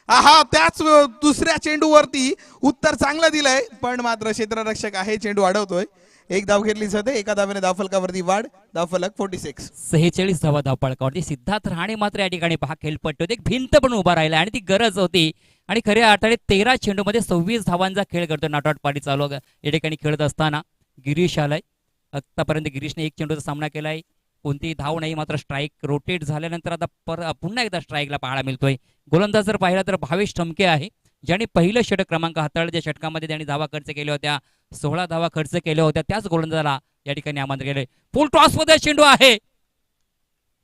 हा, त्याच दुसऱ्या चेंडूवरती उत्तर चांगलं दिलंय, पण मात्र क्षेत्ररक्षक आहे, चेंडू अडवतोय. 1 धाव घेतली जाते, 1 धावेने धावफलकावरती वाढ. धावफलक 46. 46 धावा धावफलकावरती. सिद्धार्थ राणे मात्र या ठिकाणी पहा खेळपट्टी होती, एक भिंत पण उभा राहिला आणि ती गरज होती. आणि खऱ्या अर्थाने 13 चेंडूमध्ये 26 धावांचा खेळ करतो. नॉट आउट पार्टी चालू या ठिकाणी खेळत असताना गिरीश आलाय. आतापर्यंत गिरीशने 1 चेंडूचा सामना केलाय, कोणतीही धाव नाही. मात्र स्ट्राईक रोटेट झाल्यानंतर आता पुन्हा एकदा स्ट्राईकला पाहायला मिळतोय. गोलंदाज जर पाहिला तर भावेश ठमके आहे, ज्याने पहिलं षटक क्रमांक हाताळलं. ज्या षटकामध्ये त्यांनी धावा खर्च केल्या होत्या, 16 धावा खर्च केल्या होत्या, त्याच गोलंदाजाला या ठिकाणी आमंत्रण केले. फुल टॉस मध्ये चेंडू आहे,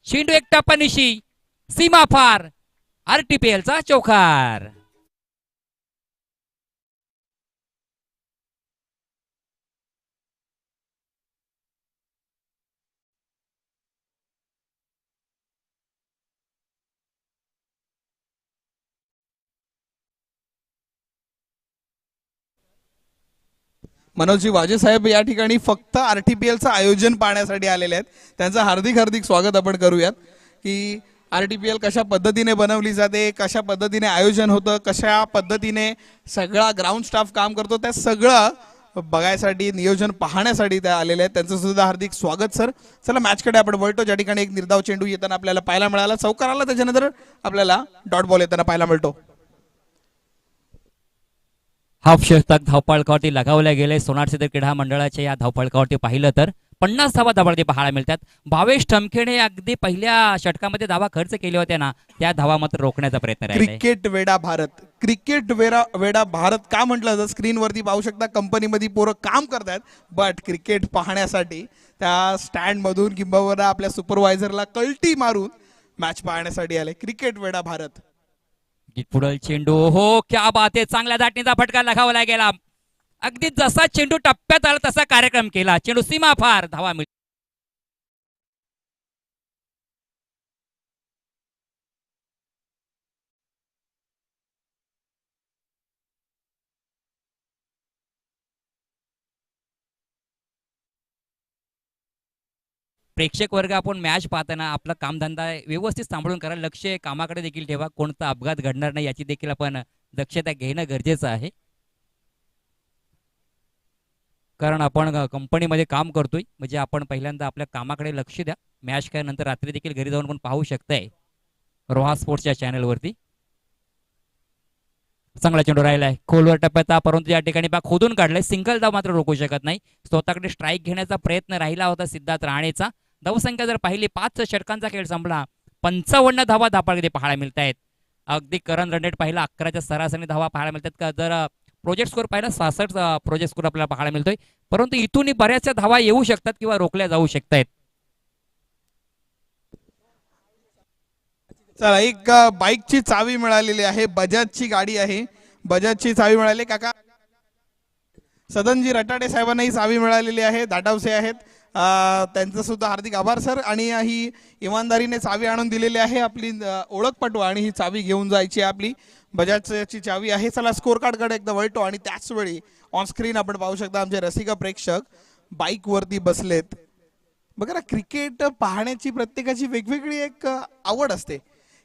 चेंडू एक टप्पानिशी सीमा फार आरटीपीएलचा चौकार. मनोजजी वाजे साहेब या ठिकाणी फक्त आरटीपीएलचं आयोजन पाहण्यासाठी आलेले आहेत. त्यांचं हार्दिक हार्दिक स्वागत आपण करूयात की आरटीपीएल कशा पद्धतीने बनवली जाते, कशा पद्धतीने आयोजन होतं, कशा पद्धतीने सगळा ग्राउंड स्टाफ काम करतो, त्या सगळं बघायसाठी नियोजन पाहण्यासाठी त्या आलेले आहेत. त्यांचं सुद्धा हार्दिक स्वागत सर. चला मॅचकडे आपण वळतो, ज्या ठिकाणी एक निर्धाव चेंडू येताना आपल्याला पाहायला मिळाला, चौकार आला, त्याच्यानंतर आपल्याला डॉट बॉल येताना पाहायला मिळतो. हाफ षटक धावपळकावरती लगावल्या गेले. सोनारसिद्ध क्रीडा मंडळाच्या या धावपळकावरती पाहिलं तर 50 धावा धावपळती पाहायला मिळतात. भावेश ठमखेने अगदी पहिल्या षटकामध्ये धावा खर्च केल्या होत्या ना, त्या धावा मात्र रोखण्याचा प्रयत्न राहिला. क्रिकेट वेडा भारत, क्रिकेट वेडा भारत का म्हटलं तर स्क्रीनवरती पाहू शकता, कंपनीमध्ये पोरं काम करतात, बट क्रिकेट पाहण्यासाठी त्या स्टँड मधून किंवा आपल्या सुपरवायझरला कल्टी मारून मॅच पाहण्यासाठी आले. क्रिकेट वेडा भारत. पुढल चेंडू, हो क्या बात आहे, चांगल्या दाटणीचा फटका लगावला गेला. अगदी जसा चेंडू टप्प्यात आला तसा कार्यक्रम केला. चेंडू सीमा फार, धावा मिळते. प्रेक्षक वर्ग, आपण मॅच पाहताना आपला कामधंदा व्यवस्थित सांभाळून करा. लक्ष कामाकडे देखील ठेवा. कोणता अपघात घडणार नाही याची देखील आपण दक्षता घेणं गरजेचं आहे, कारण आपण कंपनीमध्ये काम करतोय. म्हणजे आपण पहिल्यांदा आपल्या कामाकडे लक्ष द्या. मॅच काय नंतर रात्री देखील घरी जाऊन पण पाहू शकताय रोहा स्पोर्ट्सच्या चॅनलवरती. चांगला चेंडू राहिलाय खोलवर टप्प्यात, परंतु या ठिकाणी बा खोदून काढलाय. सिंगल धाव मात्र रोखू शकत नाही. स्वतःकडे स्ट्राईक घेण्याचा प्रयत्न राहिला होता सिद्धार्थ राणेचा. धावसंख्या जर पाहिली, 5 षटकांचा खेळ संपला, 55 धावा धापामध्ये पाहायला मिळत आहेत. अगदी करंट रन रेट पाहिला 11च्या सरासरी धावा पाहायला मिळतात का. जर प्रोजेक्ट स्कोर पाहिला 66 प्रोजेक्ट स्कोर आपल्याला पाहायला मिळतोय, परंतु इथूनही बऱ्याचशा धावा येऊ शकतात किंवा रोखल्या जाऊ शकतात. चला, एक बाईकची चावी मिळालेली आहे, बजाजची गाडी आहे, बजाजची चावी मिळाली. काका सदनजी रटाडे साहेबांनाही चावी मिळालेली आहे, दाटावसे आहेत, त्यांचं सुद्धा हार्दिक आभार सर. आणि ही इमानदारीने चावी आणून दिलेली आहे, आपली ओळखपटू, आणि ही चावी घेऊन जायची आपली बजाजची चावी आहे. चला स्कोर कार्डकडे एकदा वळतो, आणि त्याच वेळी ऑन स्क्रीन आपण पाहू शकता आमचे रसिका प्रेक्षक बाईक वरती बसलेत. बघा ना, क्रिकेट पाहण्याची प्रत्येकाची वेगवेगळी एक आवड असते.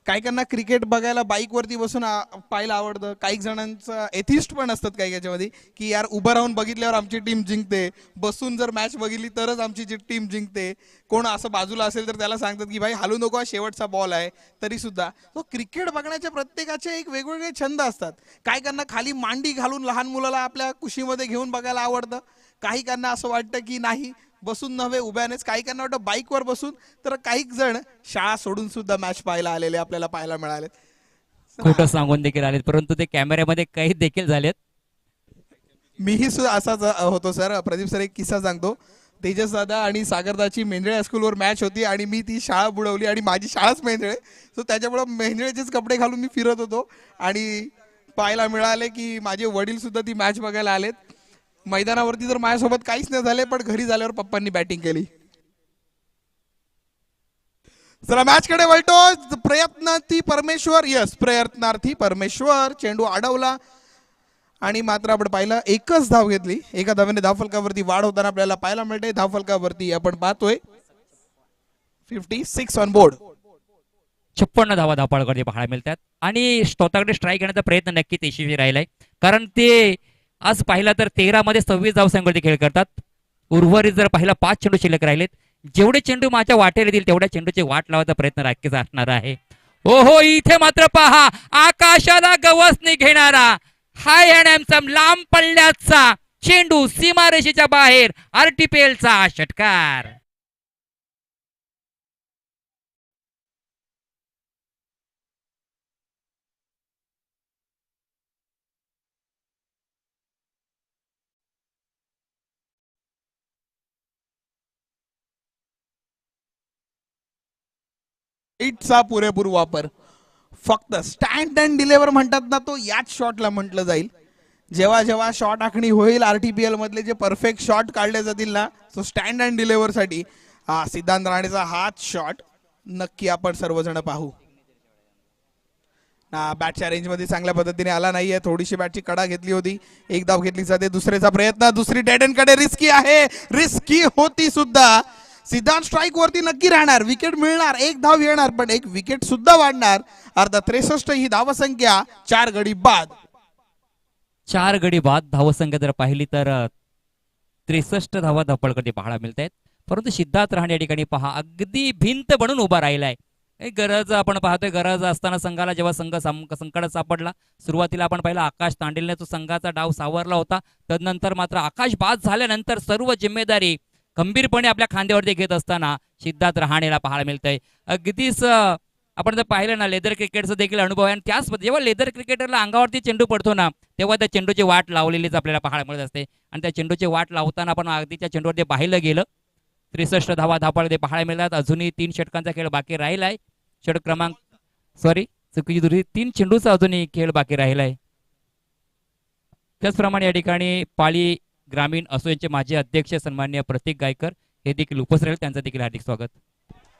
काही काहींना क्रिकेट बघायला बाईकवरती बसून पाहायला आवडतं. काही जणांचं एथिस्ट पण असतात काही याच्यामध्ये, की यार उभं राहून बघितल्यावर आमची टीम जिंकते, बसून जर मॅच बघितली तरच आमची टीम जिंकते. कोण असं बाजूला असेल तर त्याला सांगतात की भाई हालू नको, शेवटचा बॉल आहे. तरी सुद्धा तो क्रिकेट बघण्याच्या प्रत्येकाचे एक वेगवेगळे छंद असतात. काही काहींना खाली मांडी घालून लहान मुलाला आपल्या कुशीमध्ये घेऊन बघायला आवडतं. काही काहींना असं वाटतं की नाही, बसून नव्हे उभ्यानेच. काही काहींना वाटतं बाईकवर बसून. तर काही जण शाळा सोडून सुद्धा मॅच पाहायला आलेले आपल्याला पाहायला मिळाले. खोटं सांगून देखील आलेत, परंतु ते कॅमेऱ्यामध्ये कैद देखील झालेत. मीही सुद्धा असाच होतो सर. प्रदीप सर, एक किस्सा सांगतो. तेजस दादा आणि सागरदाची मेंढळे हायस्कूलवर मॅच होती, आणि मी ती शाळा बुडवली, आणि माझी शाळाच मेंढळे, सो त्याच्यामुळे मेंढळेचेच कपडे घालून मी फिरत होतो. आणि पाहायला मिळाले की माझे वडील सुद्धा ती मॅच बघायला आलेत. मैदानावरती तर माझ्यासोबत काहीच नाही झाले, पण घरी झाल्यावर पप्पांनी बॅटिंग केली. चला मॅच कडे वळतो. प्रयत्नार्थी परमेश्वर, यस, प्रयत्नार्थी परमेश्वर, चेंडू अडवला, आणि मात्र आपण पाहिलं एकच धाव घेतली. एका धावेने धावफलकावरती वाढ होताना आपल्याला पाहायला मिळते. धावफलकावरती आपण पाहतोय 56 ऑन बोर्ड. 56 धावा धावपळकावरती पाहायला मिळतात, आणि स्वतःकडे स्ट्राईक घेण्याचा प्रयत्न नक्कीच यशस्वी राहिलाय. कारण ते आज पाहिला तर 13 मध्ये 26 धावसंख्येवरती खेळ करतात. उर्वरित जर पाहिला 5 चेंडू शिल्लक राहिलेत. जेवढे चेंडू माझ्या वाटेल येतील तेवढ्या चेंडूची वाट लावायचा प्रयत्न नक्कीच असणार आहे. ओहो, इथे मात्र पहा, आकाशाला गवसणी घेणारा हाय अँड हॅन्डसम लांब पल्ल्याचा चेंडू सीमारेषेच्या बाहेर, आरटीपीएलचा षटकार. चा पुरेपूर वापर. फक्त स्टँड अँड डिलिव्हर म्हणतात ना, तो याच शॉटला म्हटलं जाईल. जेव्हा जेव्हा शॉट आखणी होईल आरटीपीएल मधले जे परफेक्ट शॉट काढले जातील ना, सो स्टँड अँड डिलिव्हर साठी हा सिद्धांत राणेचा हाच शॉट नक्की आपण सर्वजण पाहू. बॅटच्या रेंज मध्ये चांगल्या पद्धतीने आला नाहीये, थोडीशी बॅटची कडा घेतली होती. एक धाव घेतली जाते, दुसरेचा प्रयत्न, दुसरी डेड एंड कडे रिस्की आहे, रिस्की होती सुद्धा. सिद्धांत स्ट्राईक वरती नक्की राहणार, विकेट मिळणार, एक धाव येणार, पण एक विकेट सुद्धा वाढणार. अर्थात 63 ही धावसंख्या 4 गडी बाद. 4 गडी बाद धावसंख्या जर पाहिली तर 63 धावा धपडकडे पाहायला मिळत आहेत. परंतु सिद्धार्थ रहाणे या ठिकाणी पहा अगदी भिंत बनून उभा राहिलाय. गरज आपण पाहतोय, गरज असताना संघाला जेव्हा संकटात सापडला, सुरुवातीला आपण पाहिलं आकाश तांडेलने तो संघाचा डाव सावरला होता. तदनंतर मात्र आकाश बाद झाल्यानंतर सर्व जिम्मेदारी गंभीरपणे आपल्या खांद्यावरती घेत असताना सिद्धार्थ रहाणेला पाहायला मिळतंय. अगदीच आपण जर पाहिलं ना, लेदर क्रिकेटचा देखील अनुभव आहे. आणि त्याच जेव्हा लेदर क्रिकेटरला अंगावरती चेंडू पडतो ना, तेव्हा त्या चेंडूची वाट लावलेलीच आपल्याला पाहायला मिळत असते. आणि त्या चेंडूची वाट लावताना आपण अगदी त्या चेंडूवरती पाहिलं गेलं. 63 धावा धापडे पाहायला मिळतात. अजूनही 3 षटकांचा खेळ बाकी राहिलाय. षटक क्रमांक चुकीची दुरी 3 चेंडूचा अजूनही खेळ बाकी राहिलाय. त्याचप्रमाणे या ठिकाणी पाळी ग्रामीण असोसिएशनचे माजी अध्यक्ष सन्माननीय प्रतीक गायकर हे देखील उपस्थित राहील, त्यांचं देखील हार्दिक स्वागत.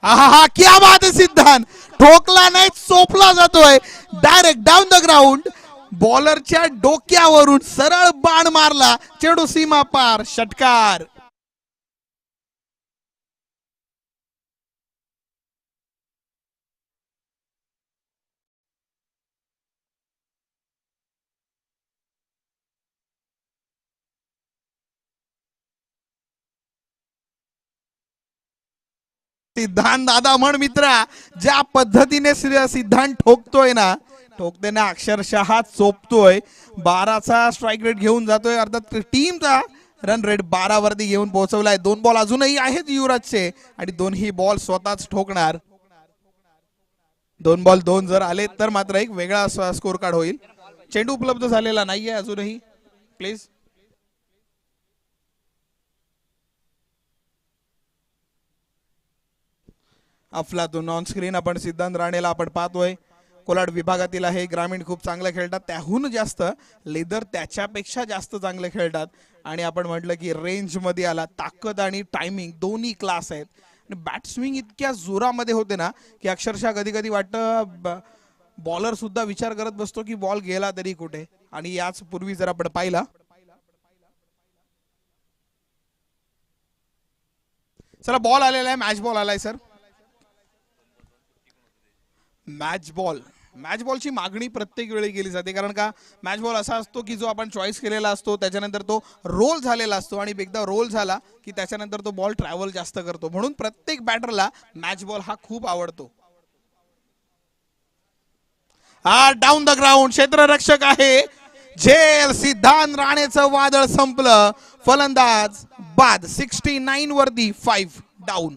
हा क्या बात आहे. सिद्धांत ठोकला नाही, चोपला जातोय डायरेक्ट डाऊन द ग्राउंड. बॉलरच्या डोक्यावरून सरळ बाण मारला, चेंडू सीमा पार, षटकार. सिद्धांत दादा म्हण मित्रा, ज्या पद्धतीने सिद्धांत ठोकतोय ना, ठोकताना अक्षरशः चोपतोय. 12चा स्ट्राईक रेट घेऊन जातोय. अर्थात टीमचा रन रेट 12 वरती घेऊन पोहोचवलाय. 2 बॉल अजूनही आहेत युवराजचे आणि दोन्ही बॉल स्वतःच ठोकणार. 2 बॉल 2 जर आले तर मात्र एक वेगळा स्कोर कार्ड होईल. चेंडू उपलब्ध झालेला नाहीये अजूनही. प्लीज अफलातून ऑन स्क्रीन आपण सिद्धांत राणेला आपण पाहतोय. कोलाड विभागातील आहे. ग्रामीण खूप चांगलं खेळतात, त्याहून जास्त लेदर त्याच्यापेक्षा जास्त चांगले खेळतात. आणि आपण म्हटलं की रेंज मध्ये आला, ताकद आणि टायमिंग दोन्ही क्लास आहेत. आणि बॅट स्विंग इतक्या जोरामध्ये होते ना की अक्षरशः कधी कधी वाटतं बॉलर सुद्धा विचार करत बसतो की बॉल गेला तरी कुठे. आणि याच पूर्वी जर आपण पाहिला, चला बॉल आलेला आहे, मॅच बॉल आलाय सर. मॅच बॉलची मागणी प्रत्येक वेळी केली जाते, कारण का मॅच बॉल असा असतो की जो आपण चॉईस केलेला असतो, त्याच्यानंतर तो रोल झालेला असतो आणि एकदा रोल झाला की त्याच्यानंतर तो बॉल ट्रॅव्हल जास्त करतो. म्हणून प्रत्येक बॅटरला मॅच बॉल हा खूप आवडतो. हा डाऊन द ग्राउंड क्षेत्ररक्षक आहे. झेल सिद्धांत राणेचं वादळ संपलं. फलंदाज बाद. 69 वरती 5 डाऊन.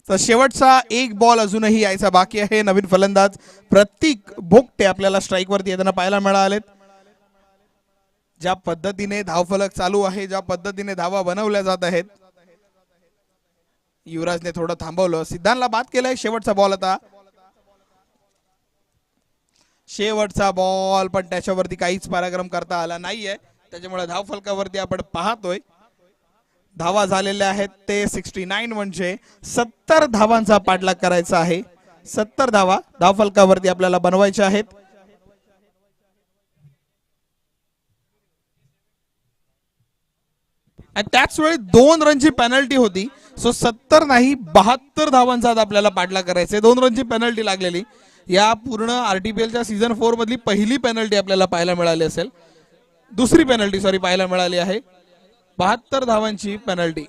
तर शेवटचा एक बॉल अजूनही यायचा बाकी आहे. नवीन फलंदाज प्रतीक भोगटे आपल्याला स्ट्राईक वरती येताना पाहायला मिळालेत. ज्या पद्धतीने धावफलक चालू आहे, ज्या पद्धतीने धावा बनवल्या जात आहेत, युवराजने थोडं थांबवलं, सिद्धांतला बाद केलंय. शेवटचा बॉल आता, शेवटचा बॉल, पण त्याच्यावरती काहीच पराक्रम करता आला नाहीये. त्याच्यामुळे धावफलकावरती आपण पाहतोय धावा झालेल्या आहेत ते 69, म्हणजे 70 धावांचा पाठलाग करायचा आहे. 70 धावा धावफलकावरती आपल्याला बनवायच्या आहेत. आणि त्याच वेळी 2 रनची पेनल्टी होती. सो 70 नाही 72 धावांचा आपल्याला पाठलाग करायचा आहे. 2 रनची पेनल्टी लागलेली. या पूर्ण आरटीपीएलच्या सीझन 4 मधली पहिली पेनल्टी आपल्याला पाहायला मिळाली असेल. दुसरी पेनल्टी पाहायला मिळाली आहे. 72 धावांची पेनल्टी.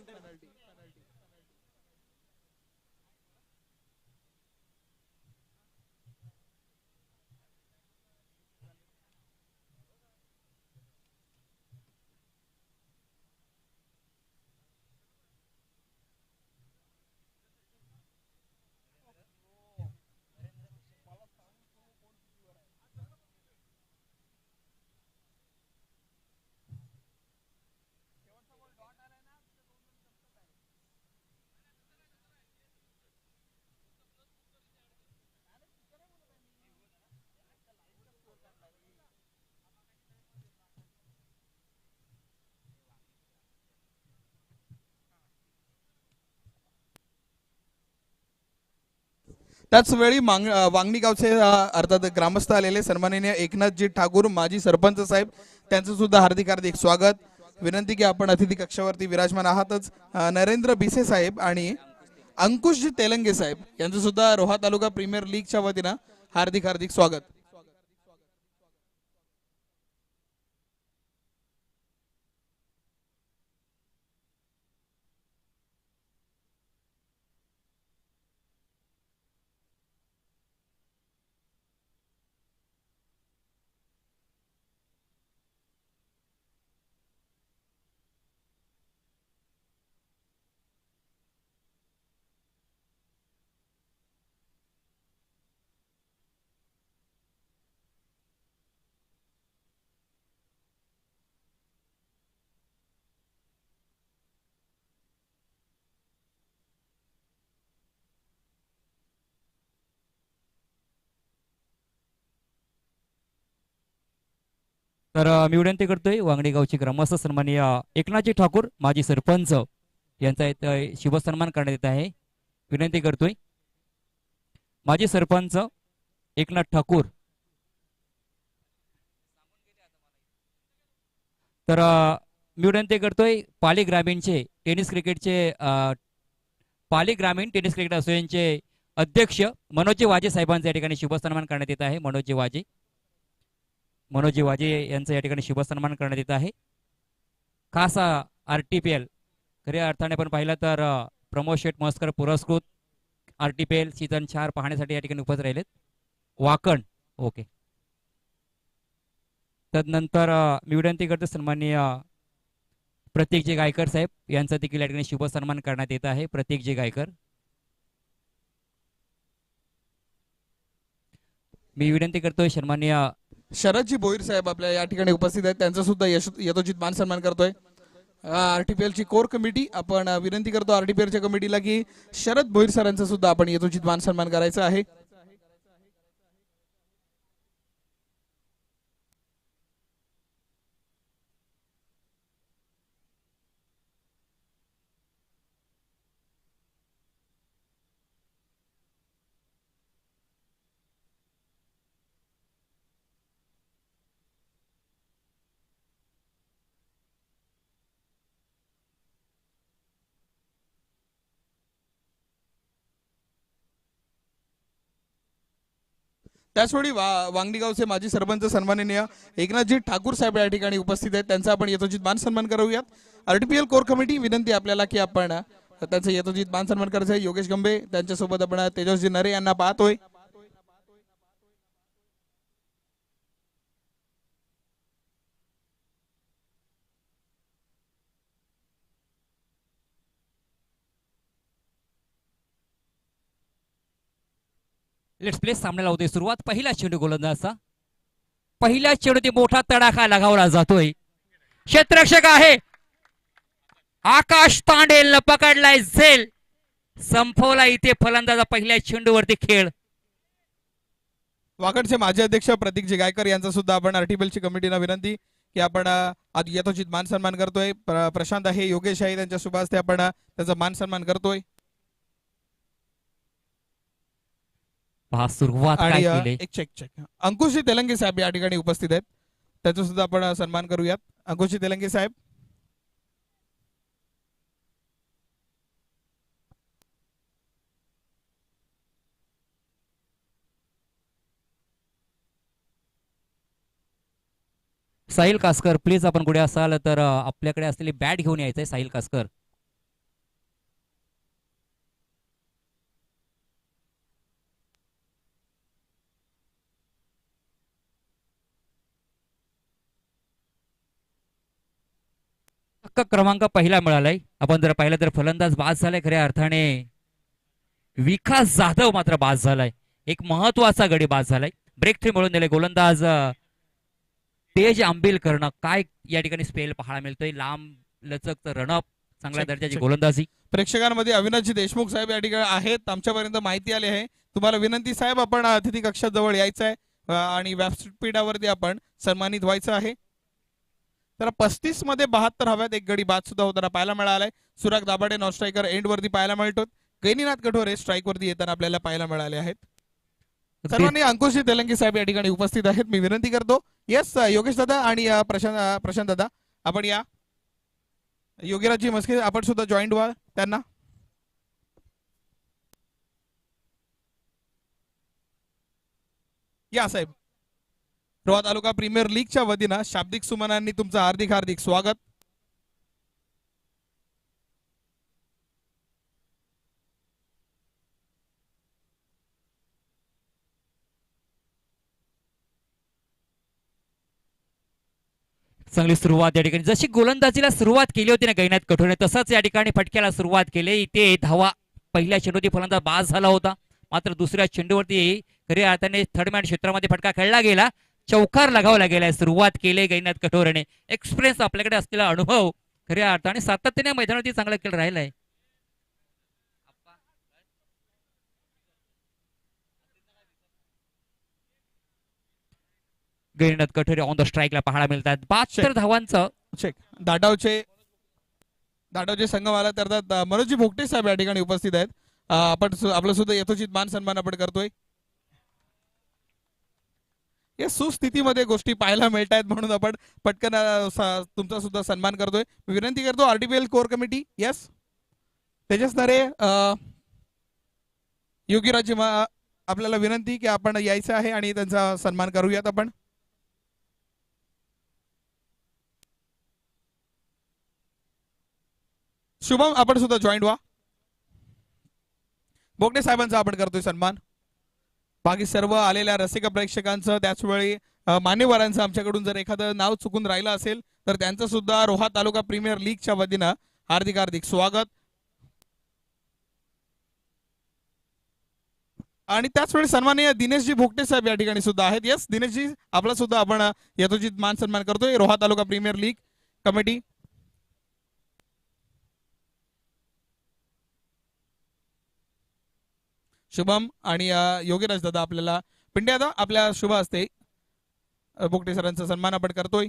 त्याच वेळी वांगणी गावचे अर्थात ग्रामस्थ आलेले सन्माननीय एकनाथजी ठाकूर माजी सरपंच साहेब त्यांचं सुद्धा हार्दिक हार्दिक स्वागत. विनंती की आपण अतिथी कक्षावरती विराजमान आहातच. नरेंद्र बिसे साहेब आणि अंकुशजी तेलंगे साहेब यांचं सुद्धा रोहा तालुका प्रीमियर लीगच्या वतीनं हार्दिक हार्दिक स्वागत. तर मी विनंती करतोय वांगडी गावचे ग्रामस्थ सन्माननीय एकनाथजी ठाकूर माजी सरपंच यांचा इथं शुभसन्मान करण्यात येत आहे. विनंती करतोय माजी सरपंच एकनाथ ठाकूर. तर मी विनंती करतोय पाली ग्रामीणचे टेनिस क्रिकेटचे पाली ग्रामीण टेनिस क्रिकेट असोसिएशनचे अध्यक्ष मनोजी वाजे साहेबांचा या ठिकाणी शुभसन्मान करण्यात येत आहे. मनोजी वाजे यांचा या ठिकाणी शुभसन्मान करण्यात येत आहे. खास आरटीपीएल खऱ्या अर्थाने पण पाहिलं तर प्रमोद शेठ मस्कर पुरस्कृत आरटीपीएल सीझन 4 पाहण्यासाठी या ठिकाणी उपस्थित राहिलेत. वाकण ओके. तदनंतर मी विनंती करतो सन्माननीय प्रतीकजी गायकर साहेब यांचा देखील या ठिकाणी शुभसन्मान करण्यात येत आहे. प्रतीकजी गायकर. मी विनंती करतोय सन्माननीय शरदजी भोईर साहेब आपल्या या ठिकाणी उपस्थित आहेत. त्यांचा सुद्धा यथोचित मान सन्मान करतोय. आरटीपीएल ची कोर कमिटी आपण विनंती करतो आरटीपीएलच्या कमिटीला की शरद भोईर सरांचा सुद्धा आपण यथोचित मान सन्मान करायचा आहे. त्याचवेळी वांगणी गावचे माजी सरपंच सन्माननीय एकनाथजी ठाकूर साहेब या ठिकाणी उपस्थित आहेत. त्यांचा आपण यथोचित मान सन्मान करूयात. आरटीपीएल कोर कमिटी विनंती आपल्याला की आपण त्यांचा यथोचित मान सन्मान करायचा आहे. योगेश गंबे त्यांच्यासोबत आपण तेजस्वी नरे यांना पाहतोय. लेट्स प्ले सामन्याला होते सुरुवात. पहिला चेंडू गोलंदाजा पहिल्या चेंडूत मोठा तडाखा लगावला जातोय. क्षेत्ररक्षक आहे आकाश तांडेल पकडलाय झेल. संपवला इथे फलंदाजा पहिल्या चेंडूवरती खेळ. वाकडचे माजी अध्यक्ष प्रतीकजी गायकर यांचा सुद्धा आपण आरटीपीएल ची कमिटीला विनंती की आपण आज यथोचित मान सन्मान करतोय. प्रशांत आहे योगेश आहे त्यांच्या शुभ हस्ते आपण त्याचा मान सन्मान करतोय. सुरुवात आणि एक चेक अंकुशजी तेलंगे साहेब या ठिकाणी उपस्थित आहेत. त्याचा सुद्धा आपण सन्मान करूयात. अंकुशजी तेलंगे साहेब. साहिल कासकर प्लीज आपण कुठे असाल तर आपल्याकडे असलेली बॅट घेऊन यायचंय साहिल कासकर. हक्क क्रमांक पहिला मिळालाय. आपण जर पाहिलं तर फलंदाज बाद झालाय खऱ्या अर्थाने. विकास जाधव मात्र बाद झालाय. एक महत्वाचा गडी बाद झालाय. ब्रेक थ्री मिळून दिले गोलंदाज तेज आंबेलकरनं. काय या ठिकाणी स्पेल पाहायला मिळतोय. लांब लचक रनअप, चांगल्या check, दर्जाची check. गोलंदाजी. प्रेक्षकांमध्ये अविनाशजी देशमुख साहेब या ठिकाणी आहेत, आमच्यापर्यंत माहिती आली आहे. तुम्हाला विनंती साहेब, आपण अतिथी कक्षात जवळ यायचं आहे आणि व्यासपीठावरती आपण सन्मानित व्हायचं आहे. तर 35 मध्ये 72 हव्यात. एक गडी बाद सुद्धा होताना पाहायला मिळालाय. सुराग दाभाडे नॉन स्ट्रायकर एंड वरती पाहायला मिळतो. गैनीनाथ कठोरे स्ट्राईक वरती येताना आपल्याला पाहायला मिळाले आहेत. सर्वांनी अंकुशजी तेलंगी साहेब या ठिकाणी उपस्थित आहेत. मी विनंती करतो, येस योगेश दादा आणि प्रशांत दादा, आपण या. योगीराजजी मस्के आपण सुद्धा जॉईंट व्हा त्यांना. या साहेब. रोहा तालुका प्रीमियर लीगच्या वतीनं शाब्दिक सुमनांनी तुमचं हार्दिक हार्दिक स्वागत. चांगली सुरुवात या ठिकाणी. जशी गोलंदाजीला सुरुवात केली होती ना गैनात कठोरे, तसंच या ठिकाणी फटक्याला सुरुवात केली. इथे धावा पहिल्या चेंडूवरती फलंदाज बाद झाला होता, मात्र दुसऱ्या चेंडूवरती खऱ्या अर्थाने थर्ड मॅन क्षेत्रामध्ये फटका खेळला गेला. चौकार लगावला गेलाय. सुरुवात केली गैनात कठोरेने. एक्सपिरियन्स, आपल्याकडे असलेला अनुभव खऱ्या अर्थाने सातत्याने मैदानावरती चांगला खेळ राहिलाय. गैनात कठोरे ऑन द स्ट्राईकला पाहायला मिळतात. 72 धावांचं चेक. दाटावचे संघमाला तर मनोजी भोगटे साहेब या ठिकाणी उपस्थित आहेत. आपण आपलं सुद्धा यथोचित मान सन्मान आपण करतोय. या सुस्थितीमध्ये गोष्टी पाहायला मिळत आहेत म्हणून आपण पटकन तुमचा सुद्धा सन्मान करतोय. विनंती करतो आरटीपीएल कोर कमिटी, यस तेजस नरे, योगीराज, आपल्याला विनंती की आपण यायचं आहे आणि त्यांचा सन्मान करूयात आपण. शुभम आपण सुद्धा जॉईंट व्हा. बोगटे साहेबांचा आपण करतोय सन्मान. बाकी सर्व आलेल्या रसिक प्रेक्षकांचं, त्याचवेळी मान्यवरांचं आमच्याकडून जर एखादं नाव चुकून राहिलं असेल तर त्यांचं सुद्धा रोहा तालुका प्रीमियर लीगच्या वतीनं हार्दिक हार्दिक स्वागत. आणि त्याचवेळी सन्माननीय दिनेशजी भोगटे साहेब या ठिकाणी सुद्धा आहेत. येस दिनेशजी, आपला सुद्धा आपण यथोचित मान सन्मान करतोय. रोहा तालुका प्रीमियर लीग कमिटी. शुभम आणि योगीराज दादा, आपल्याला पिंड्या दादा आपल्या शुभ हस्ते भोगटे सरांचा सन्मान आपण करतोय.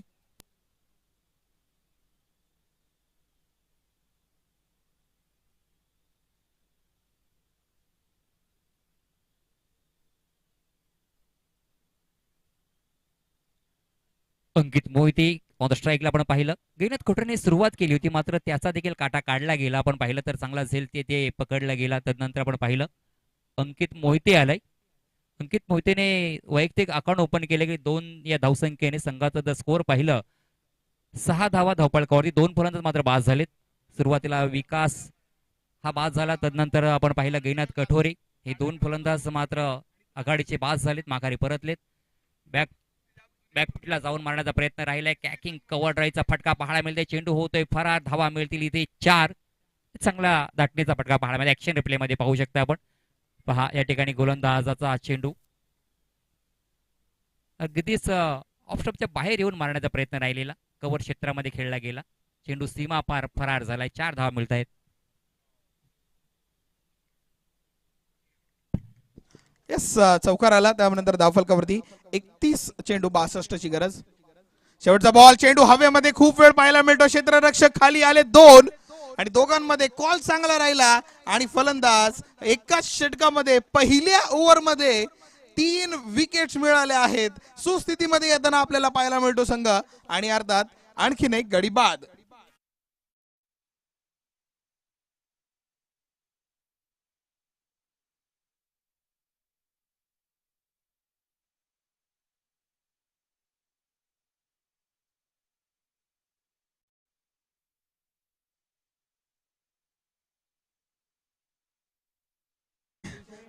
अंकित मोहिते ऑन द स्ट्राईकला आपण पाहिलं. गैनात कठोरेने सुरुवात केली होती, मात्र त्याचा देखील काटा काढला गेला. आपण पाहिलं तर चांगला झेल ते पकडला गेला. तदनंतर आपण पाहिलं अंकित मोहिते आलाय. अंकित मोहितेने वैयक्तिक अकाउंट ओपन केले की 2 या धावसंख्येने संघाचं जर स्कोअर पाहिलं 6 धावा धावपळकावरती. 2 फलंदाज मात्र बाद झालेत. सुरुवातीला विकास हा बाद झाला. तदनंतर आपण पाहिलं गैनात कठोरे, हे 2 फलंदाज मात्र आघाडीचे बाद झालेत, माघारी परतलेत. बॅकफुटला जाऊन मारण्याचा प्रयत्न राहिलाय. कॅकिंग कव्हर ड्राईव्हचा फटका पाहायला मिळतोय. चेंडू होतोय फरार. धावा मिळतील इथे 4. चांगला दाटणीचा फटका पाहायला मिळेल. ऍक्शन रिप्ले मध्ये पाहू शकता आपण. पहा या ठिकाणी गोलंदाजाचा चेंडू अगदीच ऑफ स्टॉपच्या बाहेर येऊन मारण्याचा प्रयत्न राहिलेला. कव्हर क्षेत्रामध्ये खेळला गेला. चेंडू सीमा पार फरार झालाय. 4 धावा मिळत आहेत. येस, चौकार आला. त्यानंतर धावफलकावरती 31 चेंडू 62 ची गरज. शेवटचा बॉल. चेंडू हवेमध्ये खूप वेळ पाहायला मिळतो. क्षेत्ररक्षक खाली आले 2 आणि दोघांमध्ये कॉल चांगला राहिला आणि फलंदाज एकाच षटकामध्ये पहिल्या ओव्हरमध्ये 3 विकेट्स मिळाल्या आहेत. सुस्थितीमध्ये येताना आपल्याला पाहायला मिळतो संघ आणि अर्थात आणखीन एक गडी बाद.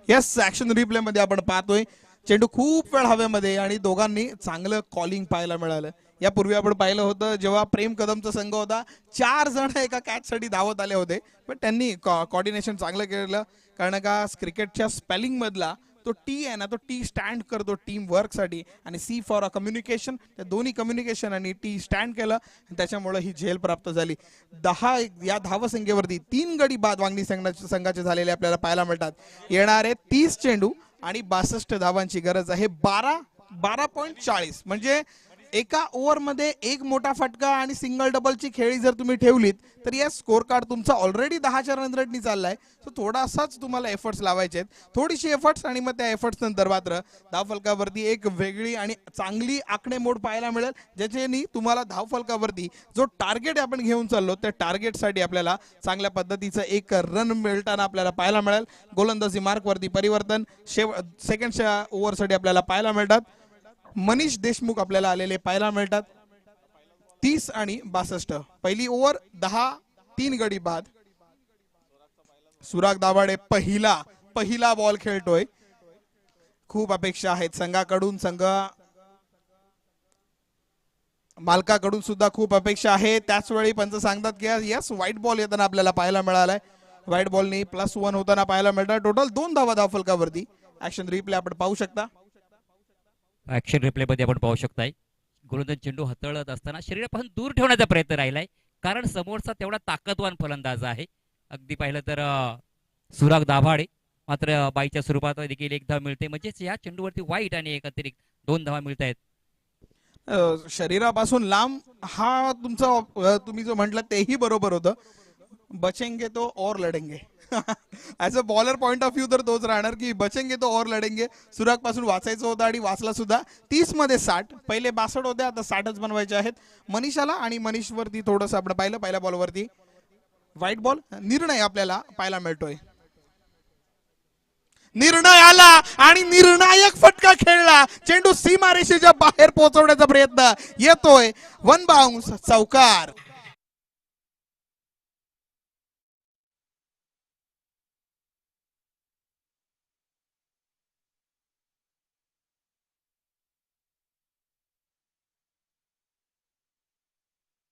येस, ऍक्शन रिप्ले मध्ये आपण पाहतोय चेंडू खूप वेळ हवेमध्ये आणि दोघांनी चांगलं कॉलिंग पाहायला मिळालं. यापूर्वी आपण पाहिलं होतं जेव्हा प्रेम कदमचा संघ होता, 4 जण एका कॅच साठी धावत आले होते, पण त्यांनी कॉर्डिनेशन चांगलं केलं. कारण का क्रिकेटच्या स्पेलिंग मधला तो टी आहे ना, तो टी स्टँड करतो टीम वर्क साठी, आणि सी फॉर अ कम्युनिकेशन, त्या दोन्ही कम्युनिकेशन आणि टी स्टँड केलं, त्याच्यामुळे ही झेल प्राप्त झाली. 10 या धावसंख्येवरती 3 गडी बाद वांगणी संघाचे झालेले आपल्याला पाहायला मिळतात. येणारे 30 चेंडू आणि 62 धावांची गरज आहे. 12.40 म्हणजे एका ओव्हरमध्ये एक मोठा फटका आणि सिंगल डबलची खेळी जर तुम्ही ठेवलीत तर या स्कोर कार्ड तुमचा ऑलरेडी 10च्या रन रेटनी चाललाय. सो थोडासाच तुम्हाला एफर्ट्स लावायचे आहेत, थोडीशी एफर्ट्स, आणि मग त्या एफर्ट्स नंतर मात्र धावफलकावरती एक वेगळी आणि चांगली आकडेमोड पाहायला मिळेल, ज्याच्यानी तुम्हाला धावफलकावरती जो टार्गेट आपण घेऊन चाललो त्या टार्गेटसाठी आपल्याला चांगल्या पद्धतीचं एक रन मिळताना आपल्याला पाहायला मिळेल. गोलंदाजी मार्कवरती परिवर्तन सेकंडच्या ओव्हरसाठी आपल्याला पाहायला मिळतात. मनीष देशमुख आपल्याला आलेले पाहायला मिळतात. 30 आणि 62. पहिली ओव्हर 10, 3 गडी बाद. सुराग दाभाडे पहिला बॉल खेळतोय. खूप अपेक्षा आहेत संघाकडून, संघ मालकाकडून सुद्धा खूप अपेक्षा आहे. त्याच वेळी पंच सांगतात की यस, व्हाईट बॉल येताना आपल्याला पाहायला मिळालाय. व्हाईट बॉलनी +1 होताना पाहायला मिळतात. टोटल 2 धावा धावफलकावरती. ऍक्शन रिप्ले आपण पाहू शकता. ऍक्शन रिप्ले मध्ये आपण पाहू शकताय गोलंदाज चेंडू हाताळत असताना शरीरापासून दूर ठेवण्याचा प्रयत्न राहिलाय, कारण समोरचा तेवढा ताकदवान फलंदाज आहे. अगदी पाहिलं तर सुराग दाभाडे मात्र बाईच्या स्वरूपात देखील 1 धाव मिळते, म्हणजेच या चेंडूवरती वाईट आणि एक अतिरिक्त 2 धावा मिळत आहेत. शरीरापासून लांब हा तुमचा तुम्ही जो म्हटलं तेही बरोबर होतं. बचेंगे तो और लढेंगे. As a bowler point of view तर तोच राहणार की बचेंगे तो और लढेंगे. सुराग पासून वाचायचं होतं आणि वाचला सुद्धा. 30 मध्ये 60, पहिले 62 होते, आता 60च बनवायचे आहेत मनीषाला. आणि मनीषवरती थोडस आपण पाहिलं पहिल्या बॉलवरती व्हाईट बॉल. निर्णय आपल्याला पाहायला मिळतोय. निर्णय आला आणि निर्णायक फटका खेळला. चेंडू सीमारेषेच्या बाहेर पोहोचवण्याचा प्रयत्न येतोय. 1 बाउन्स, चौकार.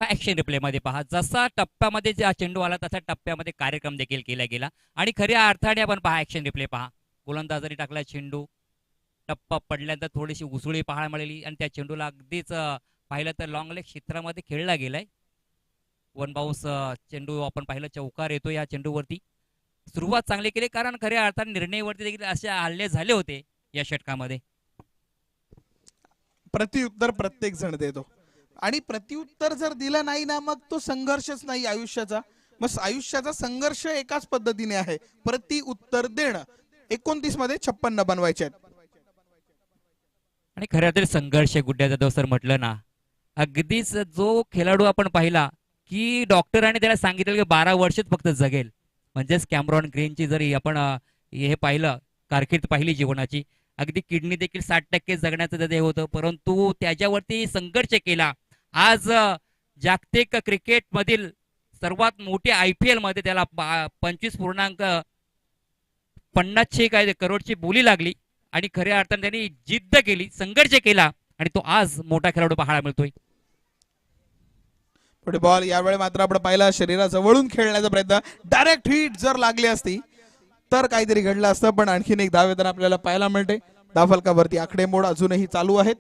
ऍक्शन रिप्ले मध्ये पहा, जसा टप्प्यामध्ये हा चेंडू आला तसा टप्प्यामध्ये कार्यक्रम देखील केला गेला. आणि खऱ्या अर्थाने आपण पहा, ऍक्शन रिप्ले पहा, गोलंदाजाने टाकला चेंडू, टप्पा पडल्यानंतर थोडीशी उसळी पाहायला मिळाली आणि त्या चेंडूला अगदीच पाहिलं तर लॉंग लेग क्षेत्रामध्ये खेळला गेलाय. 1 बाउन्स चेंडू आपण पाहिलं, चौकार येतो या चेंडूवरती. सुरुवात चांगली केली, कारण खऱ्या अर्थाने निर्णयावरती देखील असे हल्ले झाले होते या षटकामध्ये. प्रत्युत्तर प्रत्येक जण देतो, आणि प्रत्युत्तर जर दिलं नाही ना, मग तो संघर्षच नाही आयुष्याचा. मग आयुष्याचा संघर्ष एकाच पद्धतीने आहे, प्रत्युत्तर देणं. 29 मध्ये 56 बनवायचे आहेत. आणि खऱ्या अर्थाने संघर्ष गुड्ड्या जाधव सर म्हटलं ना, अगदीच जो खेळाडू आपण पाहिला की डॉक्टरांनी त्याला सांगितलं की 12 वर्षच फक्त जगेल, म्हणजेच कॅमरॉन ग्रीनची जरी आपण हे पाहिलं, कारकीर्द पाहिली जीवनाची, अगदी किडनी देखील 60% जगण्याचं त्याचं हे होतं, परंतु त्याच्यावरती संघर्ष केला. आज जागतिक क्रिकेट मधील सर्वात मोठी IPL मध्ये त्याला 25.50 काय करोडची बोली लागली. आणि खऱ्या अर्थाने त्यांनी जिद्द केली, संघर्ष केला, आणि तो आज मोठा खेळाडू पाहायला मिळतोय. पुढे बॉल. यावेळी मात्र आपण पाहिला शरीराजवळून खेळण्याचा प्रयत्न. डायरेक्ट हिट जर लागली असती तर काहीतरी घडलं असतं, पण आणखीन एक धाव येताना आपल्याला पाहायला मिळते. धावफलकावरती आकडेमोड अजूनही चालू आहेत.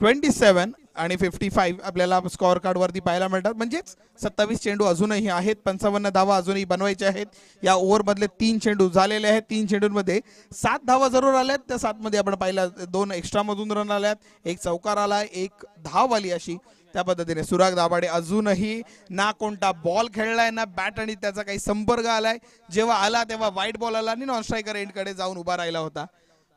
27 आणि 55 आपल्याला स्कोअर कार्ड वरती पाहायला मिळतात. म्हणजेच 27 चेंडू अजूनही आहेत, 55 धावा अजूनही बनवायच्या आहेत. या ओव्हर मधले 3 चेंडू झालेले आहेत. 3 चेंडूंमध्ये 7 धावा जरूर आल्यात. त्या 7 मध्ये आपण पाहिलं 2 एक्स्ट्रा मधून रन आल्यात, 1 चौकार आला, 1 धाव आली. अशी त्या पद्धतीने सुराग दाभाडे अजूनही ना कोणता बॉल खेळलाय ना बॅट आणि त्याचा काही संपर्क आलाय. जेव्हा आला तेव्हा व्हाईट बॉल आला आणि नॉन स्ट्रायकर एंडकडे जाऊन उभा राहिला होता.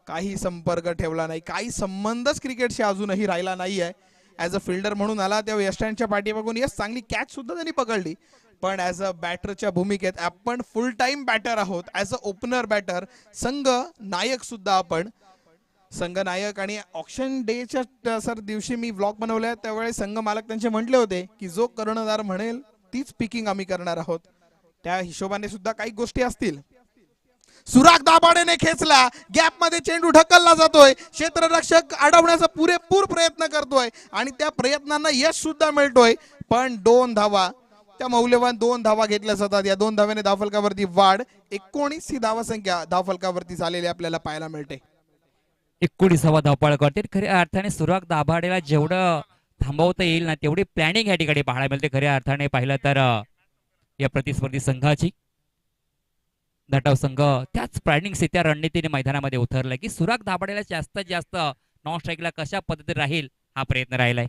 काही संपर्क ठेवला नाही, काही संबंधच क्रिकेटशी अजूनही राहिला नाहीये. ऍज अ फिल्डर म्हणून आला तेव्हा यस्टँडच्या पाठीमागून यस चांगली कॅच सुद्धा त्यांनी पकडली, पण ऍज अ बॅटरच्या भूमिकेत आपण फुल टाइम बॅटर आहोत. ऍज अ ओपनर बॅटर, संघ नायक सुद्धा आपण, संघ नायक. आणि ऑक्शन डेच्या सर दिवशी मी व्लॉग बनवलाय, त्यावेळेस संघ मालक त्यांचे म्हटले होते की जो कर्णधार म्हणेल तीच पिकिंग आम्ही करणार आहोत. त्या हिशोबाने सुद्धा काही गोष्टी असतील. सुराग दाभाडेने खेचला, गॅप मध्ये चेंडू ढकलला जातोय, क्षेत्ररक्षक अडवण्याचा पुरेपूर प्रयत्न करतोय आणि त्या प्रयत्नांना यश सुद्धा मिळतोय. पण 2 धावा, त्या मौल्यवान 2 धावा घेतल्या जातात. या 2 धाव्याने धावफलकावरती वाढ, 19 ही धावसंख्या धावफलकावरती झालेली आपल्याला पाहायला मिळते. 19वा धावपळ करते. खऱ्या अर्थाने सुराग दाभाडेला जेवढं थांबवता येईल ना तेवढी प्लॅनिंग या ठिकाणी पाहायला मिळते. खऱ्या अर्थाने पाहिलं तर या प्रतिस्पर्धी संघाची धाटाव संघ त्याच प्लॅनिंग त्या रणनीतीने मैदानामध्ये उतरलाय की सुराग दाभाडेला जास्तीत जास्त नॉन स्ट्राईकला कशा पद्धतीने राहील हा प्रयत्न राहिलाय.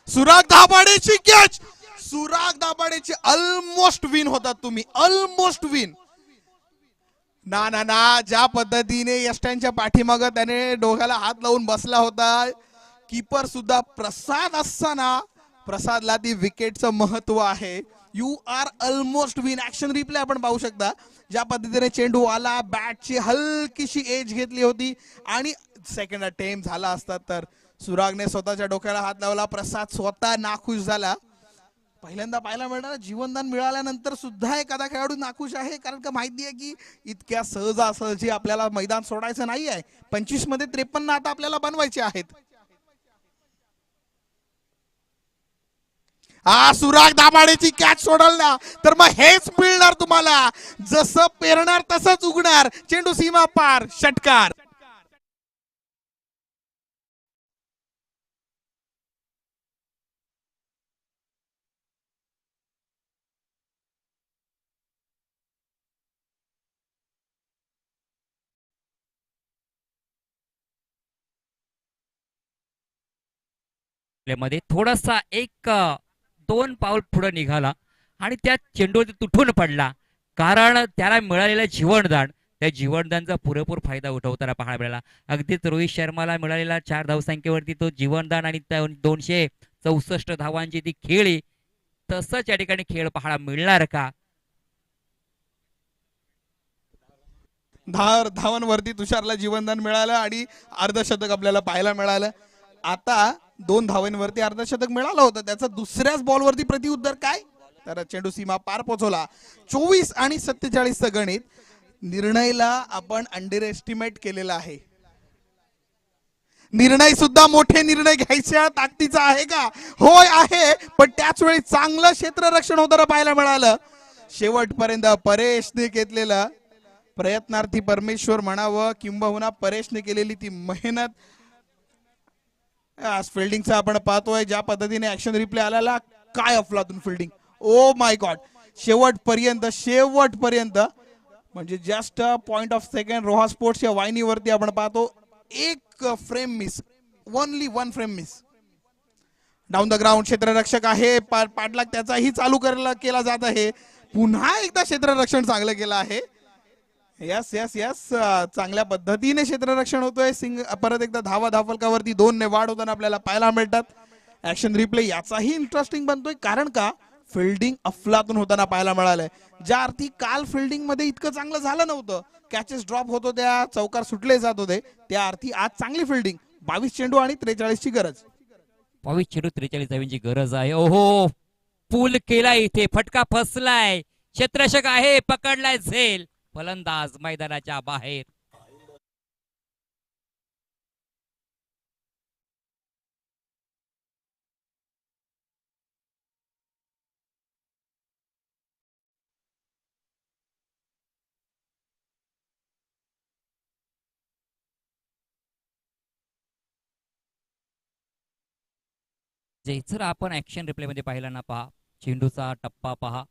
सुराग दाभाडेची कॅच, सुराग दाभाडेची ऑलमोस्ट विन होतात तुम्ही, ऑलमोस्ट विन. ना ना ना, ज्या पद्धतीने यष्टांच्या पाठीमागं त्याने डोक्याला हात लावून बसला होता, कीपर सुद्धा प्रसाद असताना प्रसादला ती विकेटचं महत्व आहे. You are almost win. Action replay आपण पाहू शकता, ज्या पद्धतीने चेंडू आला, बॅटची हलकीशी एज घेतली होती आणि सेकंड अटेम्प्ट झाला असता तर सुरागने स्वतःच्या डोक्याला हात लावला, प्रसाद स्वतः नाखुश झाला. पहिल्यांदा पाहायला मिळणार जीवनदान मिळाल्यानंतर सुद्धा एखादा खेळाडू नाखुश आहे, कारण का माहिती आहे की इतक्या सहजासहजी आपल्याला मैदान सोडायचं नाही आहे. 25 मध्ये 53 आता आपल्याला बनवायचे आहेत. सुराग दाभाडेची कॅच सोडल ना तर मग हेच मिळणार तुम्हाला, जसं पेरणार तसंच उगणार. चेंडू सीमा पार, षटकार. मध्ये थोडासा 1-2 पाऊल पुढे निघाला आणि त्या चेंडूवरती तुटून पडला, कारण त्याला मिळालेलं जीवनदान, त्या जीवनदानचा पुरेपूर फायदा उठवताना पाहायला मिळाला. अगदीच रोहित शर्माला मिळालेला 4 धावसंख्येवरती तो जीवनदान आणि 264 धावांची ती खेळी, तसंच या ठिकाणी खेळ पाहायला मिळणार का? धावांवरती तुषारला जीवनदान मिळालं आणि अर्धशतक आपल्याला पाहायला मिळालं. आता 2 धावांवरती अर्धशतक मिळालं होतं, त्याचा दुसऱ्याच बॉलवरती प्रतिउत्तर काय, तर चेंडू सीमा पार पोहोचवला. 24 आणि 47चं गणित. निर्णयला आपण अंडर एस्टिमेट केलेला आहे. निर्णय सुद्धा मोठे निर्णय घ्यायच्या ताकदीचा आहे का? होय आहे, पण त्याच वेळी चांगलं क्षेत्ररक्षण होताना पाहायला मिळालं. शेवटपर्यंत परेशने घेतलेलं प्रयत्नार्थी परमेश्वर म्हणावं किंबहुना परेशने केलेली ती मेहनत. फिल्डिंगचा आपण पाहतोय ज्या पद्धतीने ऍक्शन रिप्ले आलेला, काय अफलातून फिल्डिंग, ओ माय गॉड. शेवटपर्यंत म्हणजे just point of second Roha स्पोर्ट्सच्या वाहिनीवरती आपण पाहतो, एक frame miss, only 1 frame miss. Down the ground क्षेत्ररक्षक आहे, पाठलाग त्याचाही चालू केला जात आहे. पुन्हा एकदा क्षेत्ररक्षण चांगलं केलं आहे. यस यस यस, चांगल्या पद्धतीने क्षेत्ररक्षण होतोय. परत एकदा धावफलकावरती 2 ने वाढ होताना आपल्याला पाहायला मिळतात. ऍक्शन रिप्ले याचाही इंटरेस्टिंग बनतोय, कारण का फिल्डिंग अफलातून होताना पाहायला मिळालंय. ज्या अर्थी काल फिल्डिंग मध्ये इतकं चांगलं झालं नव्हतं, कॅचेस ड्रॉप होत होत्या, चौकार सुटले जात होते, त्या अर्थी आज चांगली फिल्डिंग. 22 चेंडू आणि 43 ची गरज. 22 चेंडू 43 धावांची गरज आहे. ओहो, पूल केला इथे, फटका फसलाय, क्षेत्ररक्षक आहे, पकडलाय झेल, फलंदाज मैदानाच्या बाहेर. जर आपण ऍक्शन रिप्ले मध्ये पाहिलं ना, पहा चेंडूचा टप्पा, पहा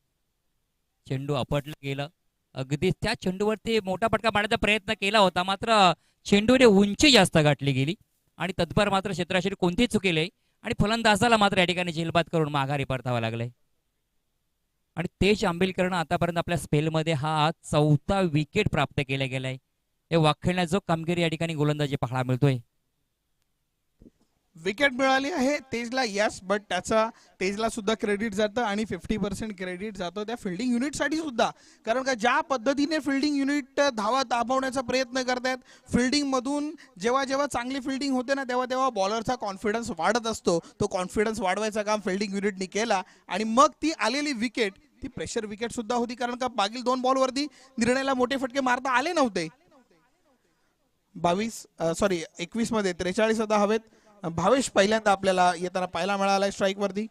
चेंडू आपटला गेलं, अगदी त्या चेंडूवरती मोठा फटका मारण्याचा प्रयत्न केला होता, मात्र चेंडूने उंची जास्त गाठली गेली आणि तत्पर मात्र क्षेत्राशी कोणतीही चुकेले आणि फलंदाजाला मात्र या ठिकाणी झेलबाद करून माघारी परतावं लागलंय. आणि तेज आंबेलकरनं आतापर्यंत आपल्या स्पेलमध्ये हा 4था विकेट प्राप्त केला गेलाय. हे वाखेळण्याची कामगिरी या ठिकाणी गोलंदाजी पाहायला मिळतोय. विकेट मिळाली आहे तेजला, यस, बट त्याचा तेजला सुद्धा क्रेडिट जातं आणि 50% क्रेडिट जातं त्या फिल्डिंग युनिटसाठी सुद्धा, कारण का ज्या पद्धतीने फिल्डिंग युनिट धावा दाबवण्याचा प्रयत्न करतात, फिल्डिंग मधून जेव्हा जेव्हा चांगली फिल्डिंग होते ना तेव्हा तेव्हा बॉलरचा कॉन्फिडन्स वाढत असतो. तो कॉन्फिडन्स वाढवायचं काम फिल्डिंग युनिटनी केला आणि मग ती आलेली विकेट ती प्रेशर विकेट सुद्धा होती, कारण का मागील 2 बॉलवरती निर्णयाला मोठे फटके मारता आले नव्हते. 21 मध्ये 43 आता हवेत. भावेश पहिल्यांदा आपल्याला येताना पाहायला मिळालाय स्ट्राईक वरती.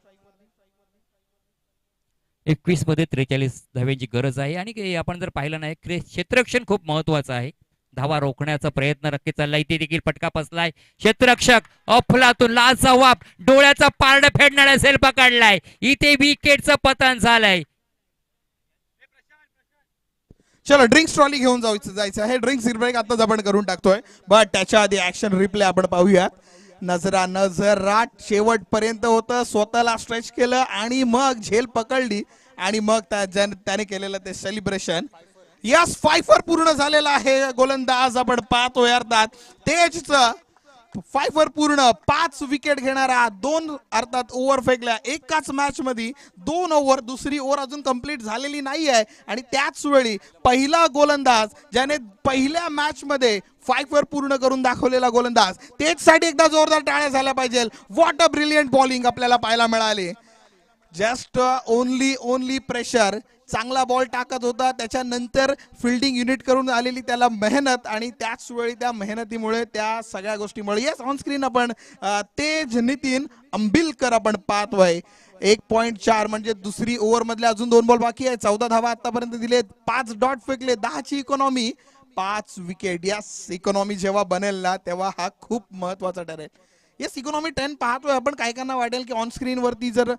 21 मध्ये 43 धाव्यांची गरज आहे आणि आपण जर पाहिलं नाही क्षेत्ररक्षण खूप महत्वाचं आहे. धावा रोखण्याचा प्रयत्न नक्की चाललाय, इथे देखील फटका बसलाय. क्षेत्ररक्षक अफलातून लाजवाब डोळ्याचा पारड फेडणारा सेल पकडलाय. इथे विकेटचं पतन झालंय. चलो ड्रिंक्स ट्रॉली घेऊन जायचं आहे. ड्रिंक्स ब्रेक आताच आपण करून टाकतोय, बट त्याच्या आधी ऍक्शन रिप्ले आपण पाहूयात. नजरात शेवटपर्यंत होतं, स्वतःला स्ट्रेच केलं आणि मग झेल पकडली आणि मग त्याने केलेलं ते सेलिब्रेशन. यस, 5 पूर्ण झालेला आहे गोलंदाज. आपण पाहतोय अर्थात तेजचं 5 पूर्ण, 5 विकेट घेणारा, 2 अर्थात ओव्हर फेकल्या एकाच मॅच मध्ये. 2 ओव्हर, दुसरी ओव्हर अजून कंप्लीट झालेली नाही आहे आणि त्याच वेळी पहिला गोलंदाज ज्याने पहिल्या मॅच मध्ये 5 पूर्ण करून दाखवलेला गोलंदाज. तेजसाठी एकदा जोरदार टाळ्या झाल्या पाहिजे. व्हॉट अ ब्रिलियंट बॉलिंग आपल्याला पाहायला मिळाली. Just only pressure. चांगला बॉल टाकत होता, त्याच्यानंतर फिल्डिंग युनिट करून आलेली त्याला मेहनत आणि त्याच वेळी त्या मेहनतीमुळे त्या सगळ्या गोष्टीमुळे येस ऑन स्क्रीन आपण तेज नितीन अंबिलकर आपण पाहतोय. 1.4 म्हणजे दुसरी ओव्हर मधले अजून 2 बॉल बाकी आहे. 14 धावा आतापर्यंत दिलेत, 5 डॉट फेकले, 10ची इकॉनॉमी, 5 विकेट. यस, इकॉनॉमी जेव्हा बनेल ना तेव्हा हा खूप महत्वाचा ठरेल. येस, इकॉनॉमी 10 पाहतोय आपण. काहीकांना वाटेल की ऑन स्क्रीन वरती जर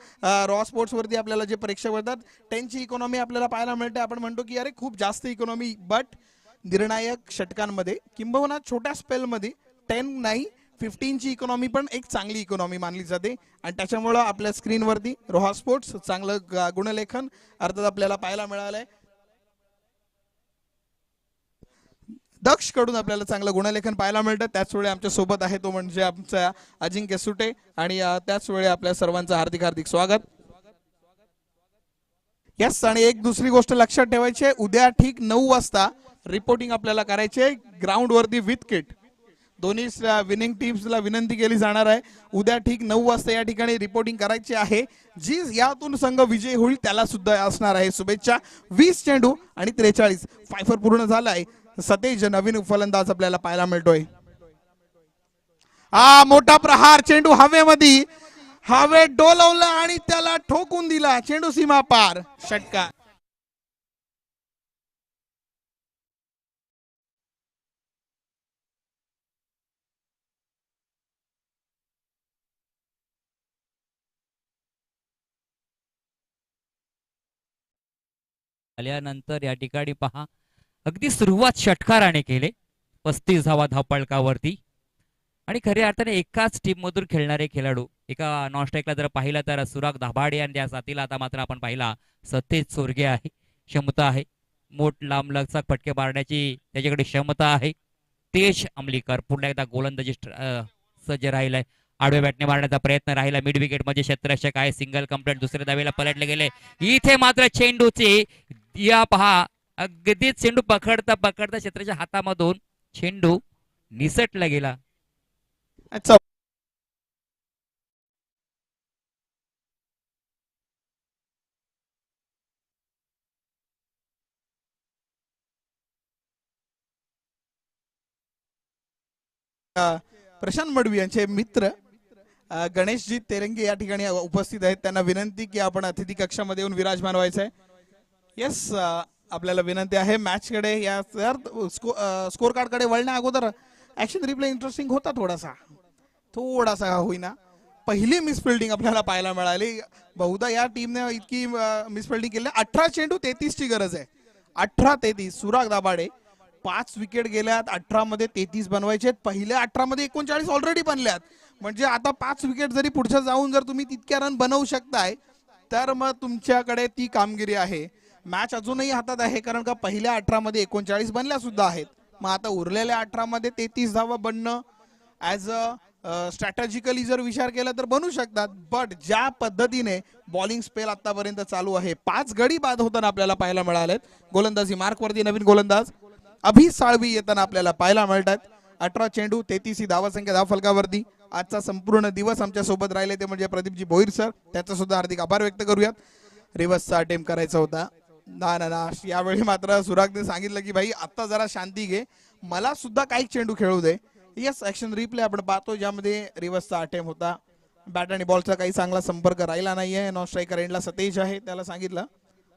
रॉ स्पोर्ट्स वरती आपल्याला जे प्रेक्षक होतात 10 ची इकॉनॉमी आपल्याला पाहायला मिळते. आपण म्हणतो की अरे खूप जास्त इकॉनॉमी, बट निर्णायक षटकांमध्ये किंबहुना छोट्या स्पेलमध्ये 10 नाही 15 ची इकॉनॉमी पण एक चांगली इकॉनॉमी मानली जाते आणि त्याच्यामुळं आपल्या स्क्रीनवरती रोहा स्पोर्ट्स चांगलं गुणलेखन अर्थात आपल्याला पाहायला मिळालंय. दक्ष कडून आपल्याला चांगलं गुणलेखन पाहायला मिळतं. त्याच वेळी आमच्या सोबत आहे तो म्हणजे आमचा अजिंक्य सुटे आणि त्याच वेळी आपल्या सर्वांचं हार्दिक हार्दिक स्वागत. यस, आणि एक दुसरी गोष्ट लक्षात ठेवायची आहे, उद्या ठीक 9 वाजता रिपोर्टिंग आपल्याला करायची आहे ग्राउंड वरती विथ किट. दोन्ही विनिंग टीम्सला विनंती केली जाणार आहे, उद्या ठीक 9 वाजता या ठिकाणी रिपोर्टिंग करायची आहे. जी यातून संघ विजयी होईल त्याला सुद्धा असणार आहे शुभेच्छा. 20 चेंडू आणि 43 5 पूर्ण झालाय. सतेज नवीन फलंदाज आपल्याला पाहायला मिळतोय. मोठा प्रहार, चेंडू हवेत डोलवला आणि त्याला ठोकून दिला. चेंडू सीमा पार, षटकार. आल्यानंतर या ठिकाणी पहा अगदी सुरुवात षटकाराने केले. 35 धावा धावपळकावरती आणि खऱ्या अर्थाने एकाच टीम मधून खेळणारे खेळाडू. एका नॉन स्ट्राईकला जर पाहिलं तर सुराग दाभाडे आणि त्या साथीला आता मात्र आपण पाहिला सतेज सोरगे आहे. क्षमता आहे, मोठ लांब लचक फटके मारण्याची त्याच्याकडे क्षमता आहे. तेज अंबलीकर पुन्हा एकदा गोलंदाजी सज्ज राहिलाय. आडव्या बॅटने मारण्याचा प्रयत्न राहिला. मिड विकेट मध्ये क्षेत्ररक्षक आहे, सिंगल कंप्लीट. दुसऱ्या धावेला पलटले गेले. इथे मात्र चेंडूचे या पहा अगदीच चेंडू पकडता क्षेत्राच्या हातामधून चेंडू निसटला गेला. अच्छा, प्रशांत मडवी यांचे मित्र गणेशजी तेरंगे या ठिकाणी उपस्थित आहेत. त्यांना विनंती की आपण अतिथी कक्षामध्ये येऊन विराजमान व्हायचं आहे. येस, आपल्याला विनंती आहे मॅच कडे या स्कोर कार्ड कडे वळण्या अगोदर ऍक्शन रिप्ले इंटरेस्टिंग होता थोडासा होईना. पहिली मिसफिल्डिंग आपल्याला पाहायला मिळाली. बहुधा या टीमने इतकी मिसफिल्डिंग केली. 18 चेंडू 33 ची गरज आहे. 18-33 सुराग दाभाडे 5 विकेट गेल्यात. 18 मध्ये 33 बनवायचे. पहिल्या 18 मध्ये 39 ऑलरेडी बनल्यात. म्हणजे आता 5 विकेट जरी पुढच्या जाऊन जर तुम्ही तितक्या रन बनवू शकताय तर मग तुमच्याकडे ती कामगिरी आहे. मॅच अजूनही हातात आहे कारण का पहिल्या 18 मध्ये 39 बनल्या सुद्धा आहेत. मग आता उरलेल्या 18 मध्ये 33 धावा बनणं ऍज अ स्ट्रॅटेजिकली जर विचार केला तर बनू शकतात. बट ज्या पद्धतीने बॉलिंग स्पेल आतापर्यंत चालू आहे 5 गडी बाद होताना आपल्याला पाहायला मिळालेत. गोलंदाजी मार्क वरती नवीन गोलंदाज अभि साळवी येताना आपल्याला पाहायला मिळतात. 18 चेंडू 33 धावा संख्या धावफलकावरती. आजचा संपूर्ण दिवस आमच्या सोबत राहिले ते म्हणजे प्रदीपजी भोईर सर, त्याचा सुद्धा हार्दिक आभार व्यक्त करूयात. रिव्हर्सचा अटेम्प्ट करायचा होता. ना ना ना, यावेळी मात्र सुरागने सांगितलं की भाई आता जरा शांती घे, मला सुद्धा काही चेंडू खेळू दे. येस, ऍक्शन रिप्ले आपण पाहतो ज्यामध्ये रिव्हर्सचा अटेम्प्ट होता. बॅट आणि बॉलचा काही चांगला संपर्क राहिला नाहीये. नॉन स्ट्रायकर एंडला सतेज आहे, त्याला सांगितलं.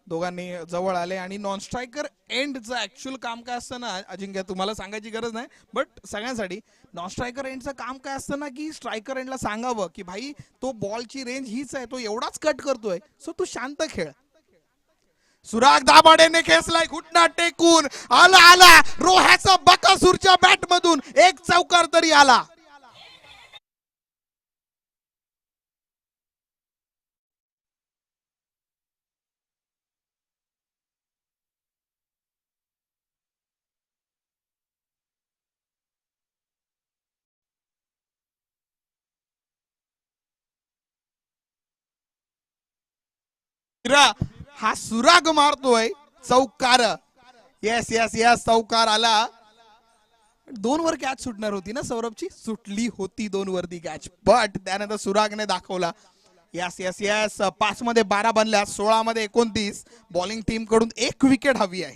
दोघांनी जवळ आले आणि नॉन स्ट्रायकर एंडचं ऍक्च्युअल काम काय असतं ना अजिंक्य, तुम्हाला सांगायची गरज नाही बट सगळ्यांसाठी नॉन स्ट्रायकर एंडचं काम काय असतं ना की स्ट्रायकर एंडला सांगावं की भाई तो बॉलची रेंज हीच आहे, तो एवढाच कट करतोय, सो तू शांत खेळ. सुराग दाभाडेने खेचलाय घुटना टेकून, आला आला रोह्याचा बकासूरच्या बॅट मधून एक चौकार तरी आला. हा सुराग मारतोय चौकार. येस येस येस, चौकार आला. 2 वर कॅच सुटणार होती ना सौरभची, सुटली होती 2 वरती कॅच, बट त्यानंतर सुरागने दाखवला. यस यस यस, 5 मध्ये 12 बनल्या, 16 मध्ये 29. बॉलिंग टीम कडून 1 विकेट हवी आहे.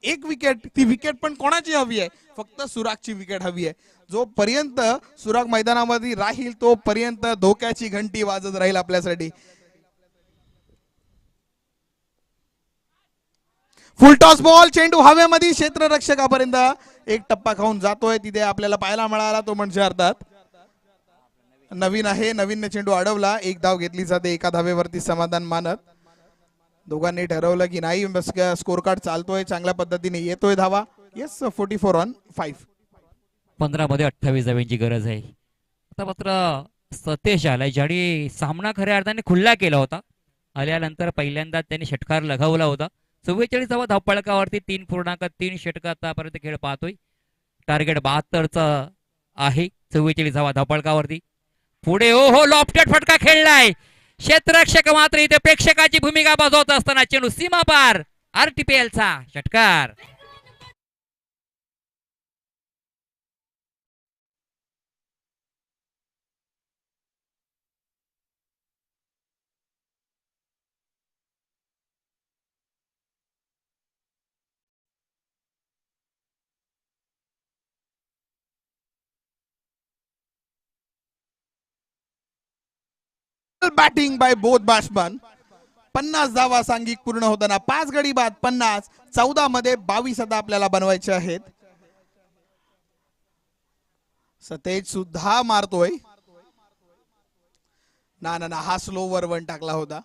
1 विकेट, ती विकेट पण कोणाची हवी आहे? फक्त सुरागची विकेट हवी आहे. जोपर्यंत सुराग मैदानामध्ये राहील तोपर्यंत धोक्याची घंटी वाजत राहील आपल्यासाठी. फुलटॉस बॉल, चेंडू हवेमध्ये क्षेत्ररक्षकापर्यंत एक टप्पा खाऊन जातोय, तिथे आपल्याला पाहायला मिळाला. तो म्हणजे अर्थात नवीन आहे, नवीनने चेंडू अडवला. 1 धाव घेतली जाते, 1 धावेवरती समाधान मानत. दोघांनी ठरवलं की नाही, स्कोर कार्ड चालतोय, चांगल्या पद्धतीने येतोय धावा. Yes, 44 on 5. 15 मध्ये 28 धाव्यांची गरज आहे. आता मात्र सतेज आलाय, ज्याने सामना खऱ्या अर्थाने खुल्ला केला होता. आल्यानंतर पहिल्यांदा त्यांनी षटकार लगावला होता. 44 धावा धावपळकावरती, 3.3 षटक आतापर्यंत खेळ पाहतोय. टार्गेट 72चं आहे. 44 धावा धावपळकावरती. पुढे ओ हो, लॉफ्टेड फटका खेळलाय. क्षेत्ररक्षक मात्र इथे प्रेक्षकाची भूमिका बजावत असताना चेंडू सीमा पार. आरटीपीएलचा षटकार. Batting by both batsman. 50 धावा सांघिक पूर्ण होताना 5 गडी बाद 50. 14 मध्ये 22 आता आपल्याला बनवायचे आहेत. सतेज सुद्धा मारतोय. ना ना ना, हा स्लो वर 1 टाकला होता,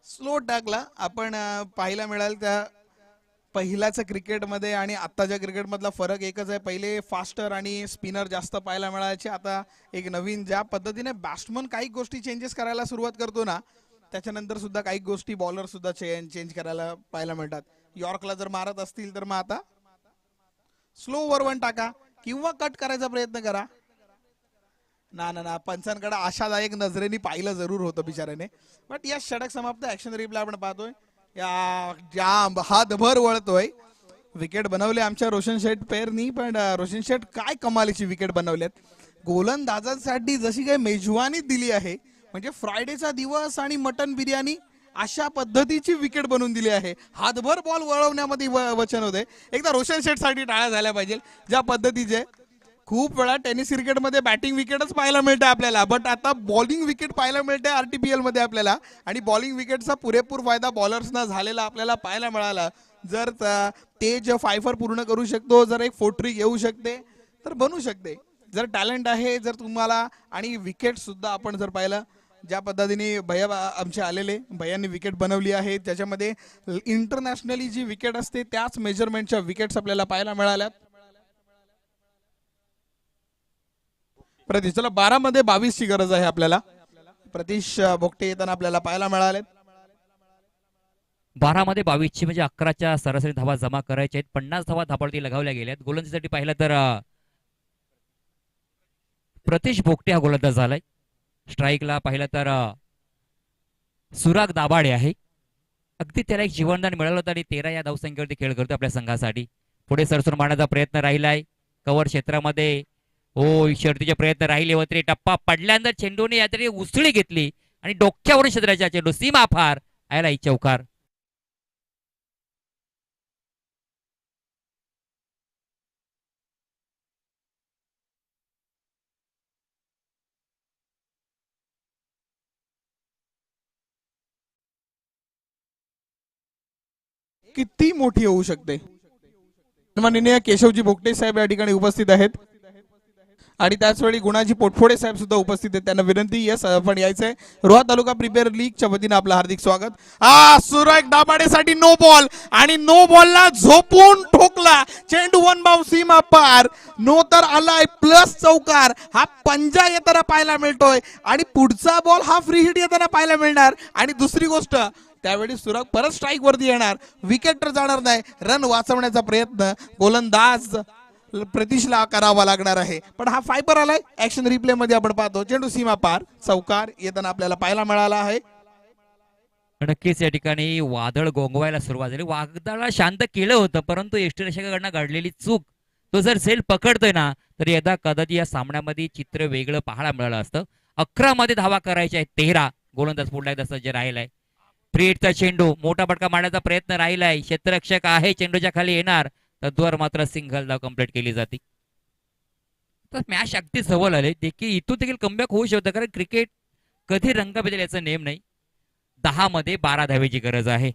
स्लो टाकला. आपण पाहायला मिळाल त्या पहिल्याच्या क्रिकेटमध्ये आणि आत्ताच्या क्रिकेट मधला फरक एकच आहे. पहिले फास्टर आणि स्पिनर जास्त पाहायला मिळायचे. आता एक नवीन ज्या पद्धतीने बॅट्समन काही गोष्टी चेंजेस करायला सुरुवात करतो ना, त्याच्यानंतर सुद्धा काही गोष्टी बॉलर सुद्धा चेंज करायला पाहायला मिळतात. यॉर्कला जर मारत असतील तर मग आता स्लो वर 1 टाका किंवा कट करायचा प्रयत्न करा. ना ना ना, पंचांकडे आशादायक नजरेने पाहिलं जरूर होतं बिचाऱ्याने. बट या षटक समाप्त. ऍक्शन रिप्ले आपण पाहतोय. या जाम हातभर वळतोय. विकेट बनवले आमच्या रोशन शेठ पेरनी, पण रोशन शेठ काय कमालीची विकेट बनवल्यात. गोलंदाजांसाठी जशी काही मेजवानी दिली आहे, म्हणजे फ्रायडेचा दिवस आणि मटन बिर्याणी अशा पद्धतीची विकेट बनवून दिली आहे. हातभर बॉल वळवण्यामध्ये वचन होते. एकदा रोशन शेठ साठी टाळ्या झाल्या पाहिजे. ज्या पद्धतीचे खूप वेळा टेनिस क्रिकेटमध्ये बॅटिंग विकेटच पाहायला मिळते आपल्याला, बट आता बॉलिंग विकेट पाहायला मिळते आरटीपीएल मध्ये आपल्याला. आणि बॉलिंग विकेटचा पुरेपूर फायदा बॉलर्सना झालेला आपल्याला पाहायला मिळाला. जर ते जे 5 पूर्ण करू शकतो, जर एक 4 ट्रिक येऊ शकते तर बनू शकते. जर टॅलेंट आहे जर तुम्हाला, आणि विकेट सुद्धा आपण जर पाहिलं ज्या पद्धतीने भैया आमचे आलेले, भैयांनी विकेट बनवली आहे, त्याच्यामध्ये इंटरनॅशनली जी विकेट असते त्याच मेजरमेंटच्या विकेट्स आपल्याला पाहायला मिळाल्यात. प्रतीश, चला 12 मध्ये 22 ची गरज आहे आपल्याला. प्रतीश भोगटे येताना आपल्याला पाहायला मिळाले. 12 मध्ये 22 ची म्हणजे 11च्या सरासरी धावा जमा करायच्या आहेत. 50 धावा धापडती लगावल्या गेल्यात. गोलंदाजीसाठी पाहिलं तर प्रतीश भोगटे हा गोलंदाज झालाय. स्ट्राईकला पाहिलं तर सुराग दाभाडे आहे. अगदी त्याला एक जीवनदान मिळालं होतं आणि 13 या धावसंख्येवरती खेळ करतो आपल्या संघासाठी. पुढे सरसून मारण्याचा प्रयत्न राहिलाय. कव्हर क्षेत्रामध्ये शर्तीचे प्रयत्न राहिले होते. टप्पा पडल्यानंतर चेंडूने यातरी उसळी घेतली आणि डोक्यावरून क्षेत्राच्या चेंडू सीमा फार. आयला चौकार. किती मोठी होऊ शकते. माननीय केशवजी भोगटे साहेब या ठिकाणी उपस्थित आहेत आणि त्याचवेळी गुणाजी पोटफोडे साहेब सुद्धा उपस्थित आहेत. त्यांना विनंती, यस आपण यायचंय. रोहा तालुका प्रीमियर लीगच्या वतीने आपलं हार्दिक स्वागत. सुरेख दाभाडेसाठी नो बॉल आणि नो बॉलला झोपून ठोकला चेंडू, वन बाउंड सीमा पार. नो तर आलाय प्लस चौकार. हा पंजा येताना पाहायला मिळतोय आणि पुढचा बॉल हा फ्री हिट येताना पाहायला मिळणार. आणि दुसरी गोष्ट, त्यावेळी सुरग परत स्ट्राईक वरती येणार, विकेट तर जाणार नाही. रन वाचवण्याचा प्रयत्न गोलंदाज प्रतीशला करावा लागणार आहे. पण हा फायबर आलाय. ऍक्शन रिप्ले मध्ये आपण पाहतो चेंडू सीमा पार, चौकार येताना आपल्याला पाहायला मिळाला आहे. नक्कीच या ठिकाणी वादळ गोंगवायला सुरुवात झाली. वादळाला शांत केलं होतं, परंतु यष्टीरक्षकाकडनं घडलेली चूक, तो जर सेल पकडतोय ना, तर यदा कदाचित या सामन्यामध्ये चित्र वेगळं पाहायला मिळालं असतं. 11 मध्ये धावा करायच्या आहेत, 13. गोलंदाज पुढला एकदा सज्ज राहिलाय. फ्रीटचा चेंडू, मोठा फटका मारण्याचा प्रयत्न राहिलाय. क्षेत्ररक्षक आहे, चेंडूच्या खाली येणार, तद्वार मात्र सिंगल धाव कंप्लीट केली जाते. तर मॅच अगदी जवळ आले देखील, इथून देखील कमबॅक होऊ शकतं, कारण क्रिकेट कधी रंग बदलेल याचा नेम नाही. 10 मध्ये 12 धावेची गरज आहे.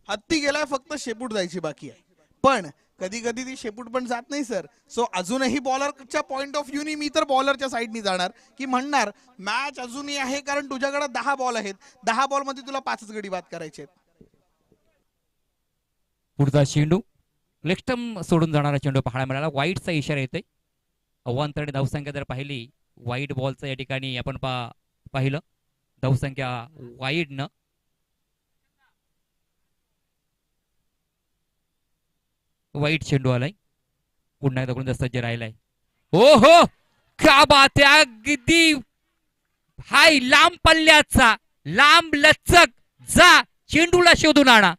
हत्ती गेलाय, फक्त शेपूट जायची बाकी आहे. पण कधी कधी ती शेपूट पण जात नाही सर. सो अजूनही बॉलरच्या पॉइंट ऑफ व्ह्यूनी मी तर बॉलरच्या साईडनी जाणार, की म्हणणार मॅच अजूनही आहे, कारण तुझ्याकडे 10 बॉल आहेत. 10 बॉल मध्ये तुला 5च गडी बाद करायचे आहेत. पुढचा चेंडू लेफ्टम सोडून जाणारा चेंडू पाहायला मिळाला. वाईटचा इशारा येतोय. अवांतरणी धावसंख्या जर पाहिली, वाईट बॉलचं या ठिकाणी आपण पाहिलं धावसंख्या वाईडनं. वाईट चेंडू आलाय. पुन्हा एकदा कोण सज्ज राहिलाय. हो हो, क्या बात आहे. अगदी हाय लांब पल्ल्याचा, लांब लचक, जा चेंडूला शोधून आणा.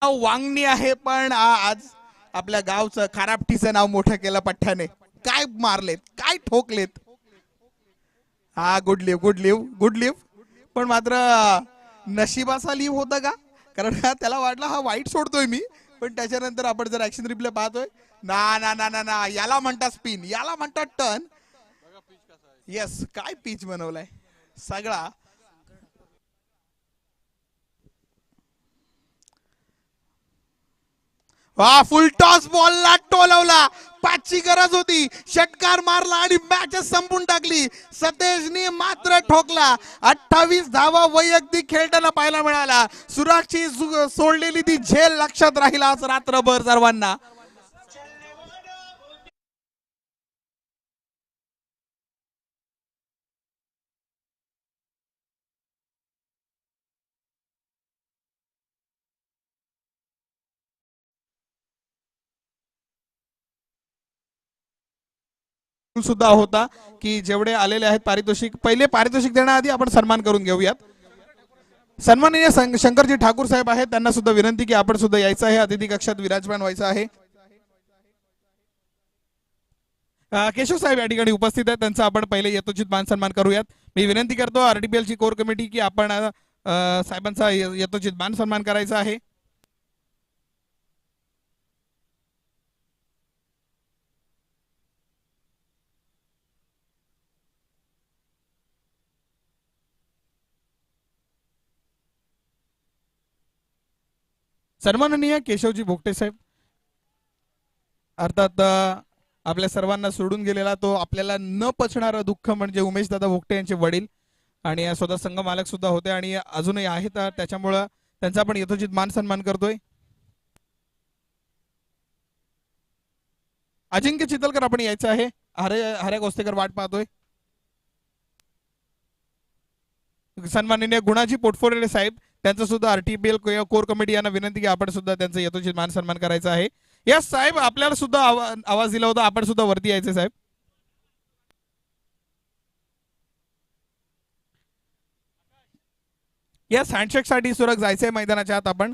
वांगणी आहे, पण आज आपल्या गावचं खारापटीचं नाव मोठं केलं पठ्ठ्याने. काय मारलेत, काय ठोकलेत. Good leave, good leave, good leave. पण मात्र नशिबाचा लिव्ह होता का, कारण त्याला वाटलं हा वाईट सोडतोय मी, पण त्याच्यानंतर आपण जर ऍक्शन रिप्ले पाहतोय ना ना ना ना ना, याला म्हणतात स्पिन, याला म्हणतात टर्न. येस, काय पिच बनवलाय सगळा. फुल टॉस बॉलला टोलवला. 5ची गरज होती, षटकार मारला आणि मॅच संपून टाकली. सतेजने मात्र ठोकला. 28 धावा वैयक्तिक खेळताना पाहायला मिळाला. सुराजची सोडलेली ती झेल लक्षात राहिला आज रात्रभर सर्वांना. सुद्धा होता की जेवढे आलेले आहेत पारितोषिक, पहिले पारितोषिक देण्याआधी आपण सन्मान करून घेऊयात. सन्माननीय शंकरजी ठाकूर साहेब आहेत, त्यांना सुद्धा विनंती की आपण सुद्धा यायचं आहे, अतिथी कक्षात विराजमान व्हायचं आहे. केशव साहेब या ठिकाणी उपस्थित आहेत, त्यांचा आपण पहिले यथोचित मान सन्मान करूयात. मी विनंती करतो आरटीपीएल ची कोर कमिटी की आपण साहेबांचा यथोचित मान सन्मान करायचा आहे. सन्माननीय केशवजी भोगटे साहेब, अर्थात आपल्या सर्वांना सोडून गेलेला तो आपल्याला न पचणारं दुःख म्हणजे उमेश दादा भोगटे यांचे वडील आणि स्वतः संघ मालक सुद्धा होते आणि अजूनही आहेत, त्याच्यामुळं त्यांचा आपण यथोचित मान सन्मान करतोय. अजिंक्य चितलकर आपण यायचं आहे, हऱ्या गोस्तेकर वाट पाहतोय. सन्माननीय गुणाजी पोटफोडे साहेब, त्यांचं सुद्धा आरटीपीएल कोर कमिटी यांना विनंती की आपण सुद्धा त्यांचं यथोचित मान सन्मान करायचा आहे. यस साहेब, आपल्याला सुद्धा आवाज दिला होता, आपण सुद्धा वरती यायचे साहेब. येस हँडशेक साठी सुरज जायचंय मैदानाच्या आत आपण.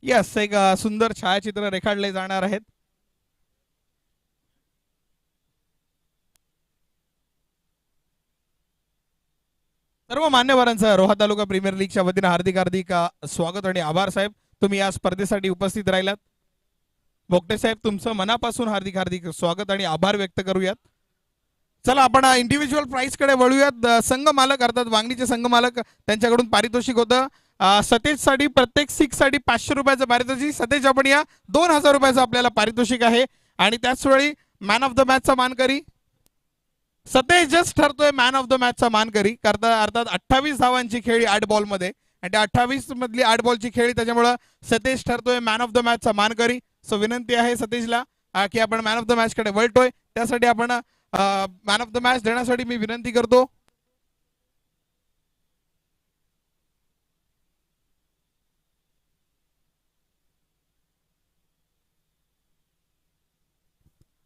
येस एक सुंदर छायाचित्र रेखाटले जाणार आहेत. सर्व मान्यवरांचं रोहा तालुका प्रीमियर लीगच्या वतीने हार्दिक हार्दिक स्वागत आणि आभार साहेब, तुम्ही या स्पर्धेसाठी उपस्थित राहिलात. बोगटे साहेब तुमचं मनापासून हार्दिक हार्दिक स्वागत आणि आभार व्यक्त करूयात. चला आपण इंडिव्हिज्युअल प्राइस कडे वळूयात. संघ मालक अर्थात वांगणीचे संघ मालक त्यांच्याकडून पारितोषिक होतं. सतेज साठी प्रत्येक 6 साठी 500 रुपयाचं पारितोषिक. सतेज आपण या 2000 रुपयाचं आपल्याला पारितोषिक आहे. आणि त्याच वेळी मॅन ऑफ द मॅचचा मानकरी सतेजच ठरतोय मॅन ऑफ द मॅचचा मानकरी. करता अर्थात 28 धावांची खेळी 8 बॉल मध्ये आणि त्या 28 मधली 8 बॉलची खेळी त्याच्यामुळे सतेज ठरतोय मॅन ऑफ द मॅचचा मानकरी. सो विनंती आहे सतेजला की आपण मॅन ऑफ द मॅच कडे वळतोय, त्यासाठी आपण मॅन ऑफ द मॅच देण्यासाठी मी विनंती करतो.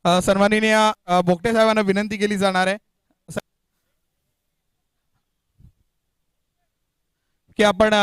सन्माननीय बोगटे साहेबांना विनंती केली जाणार आहे की आपण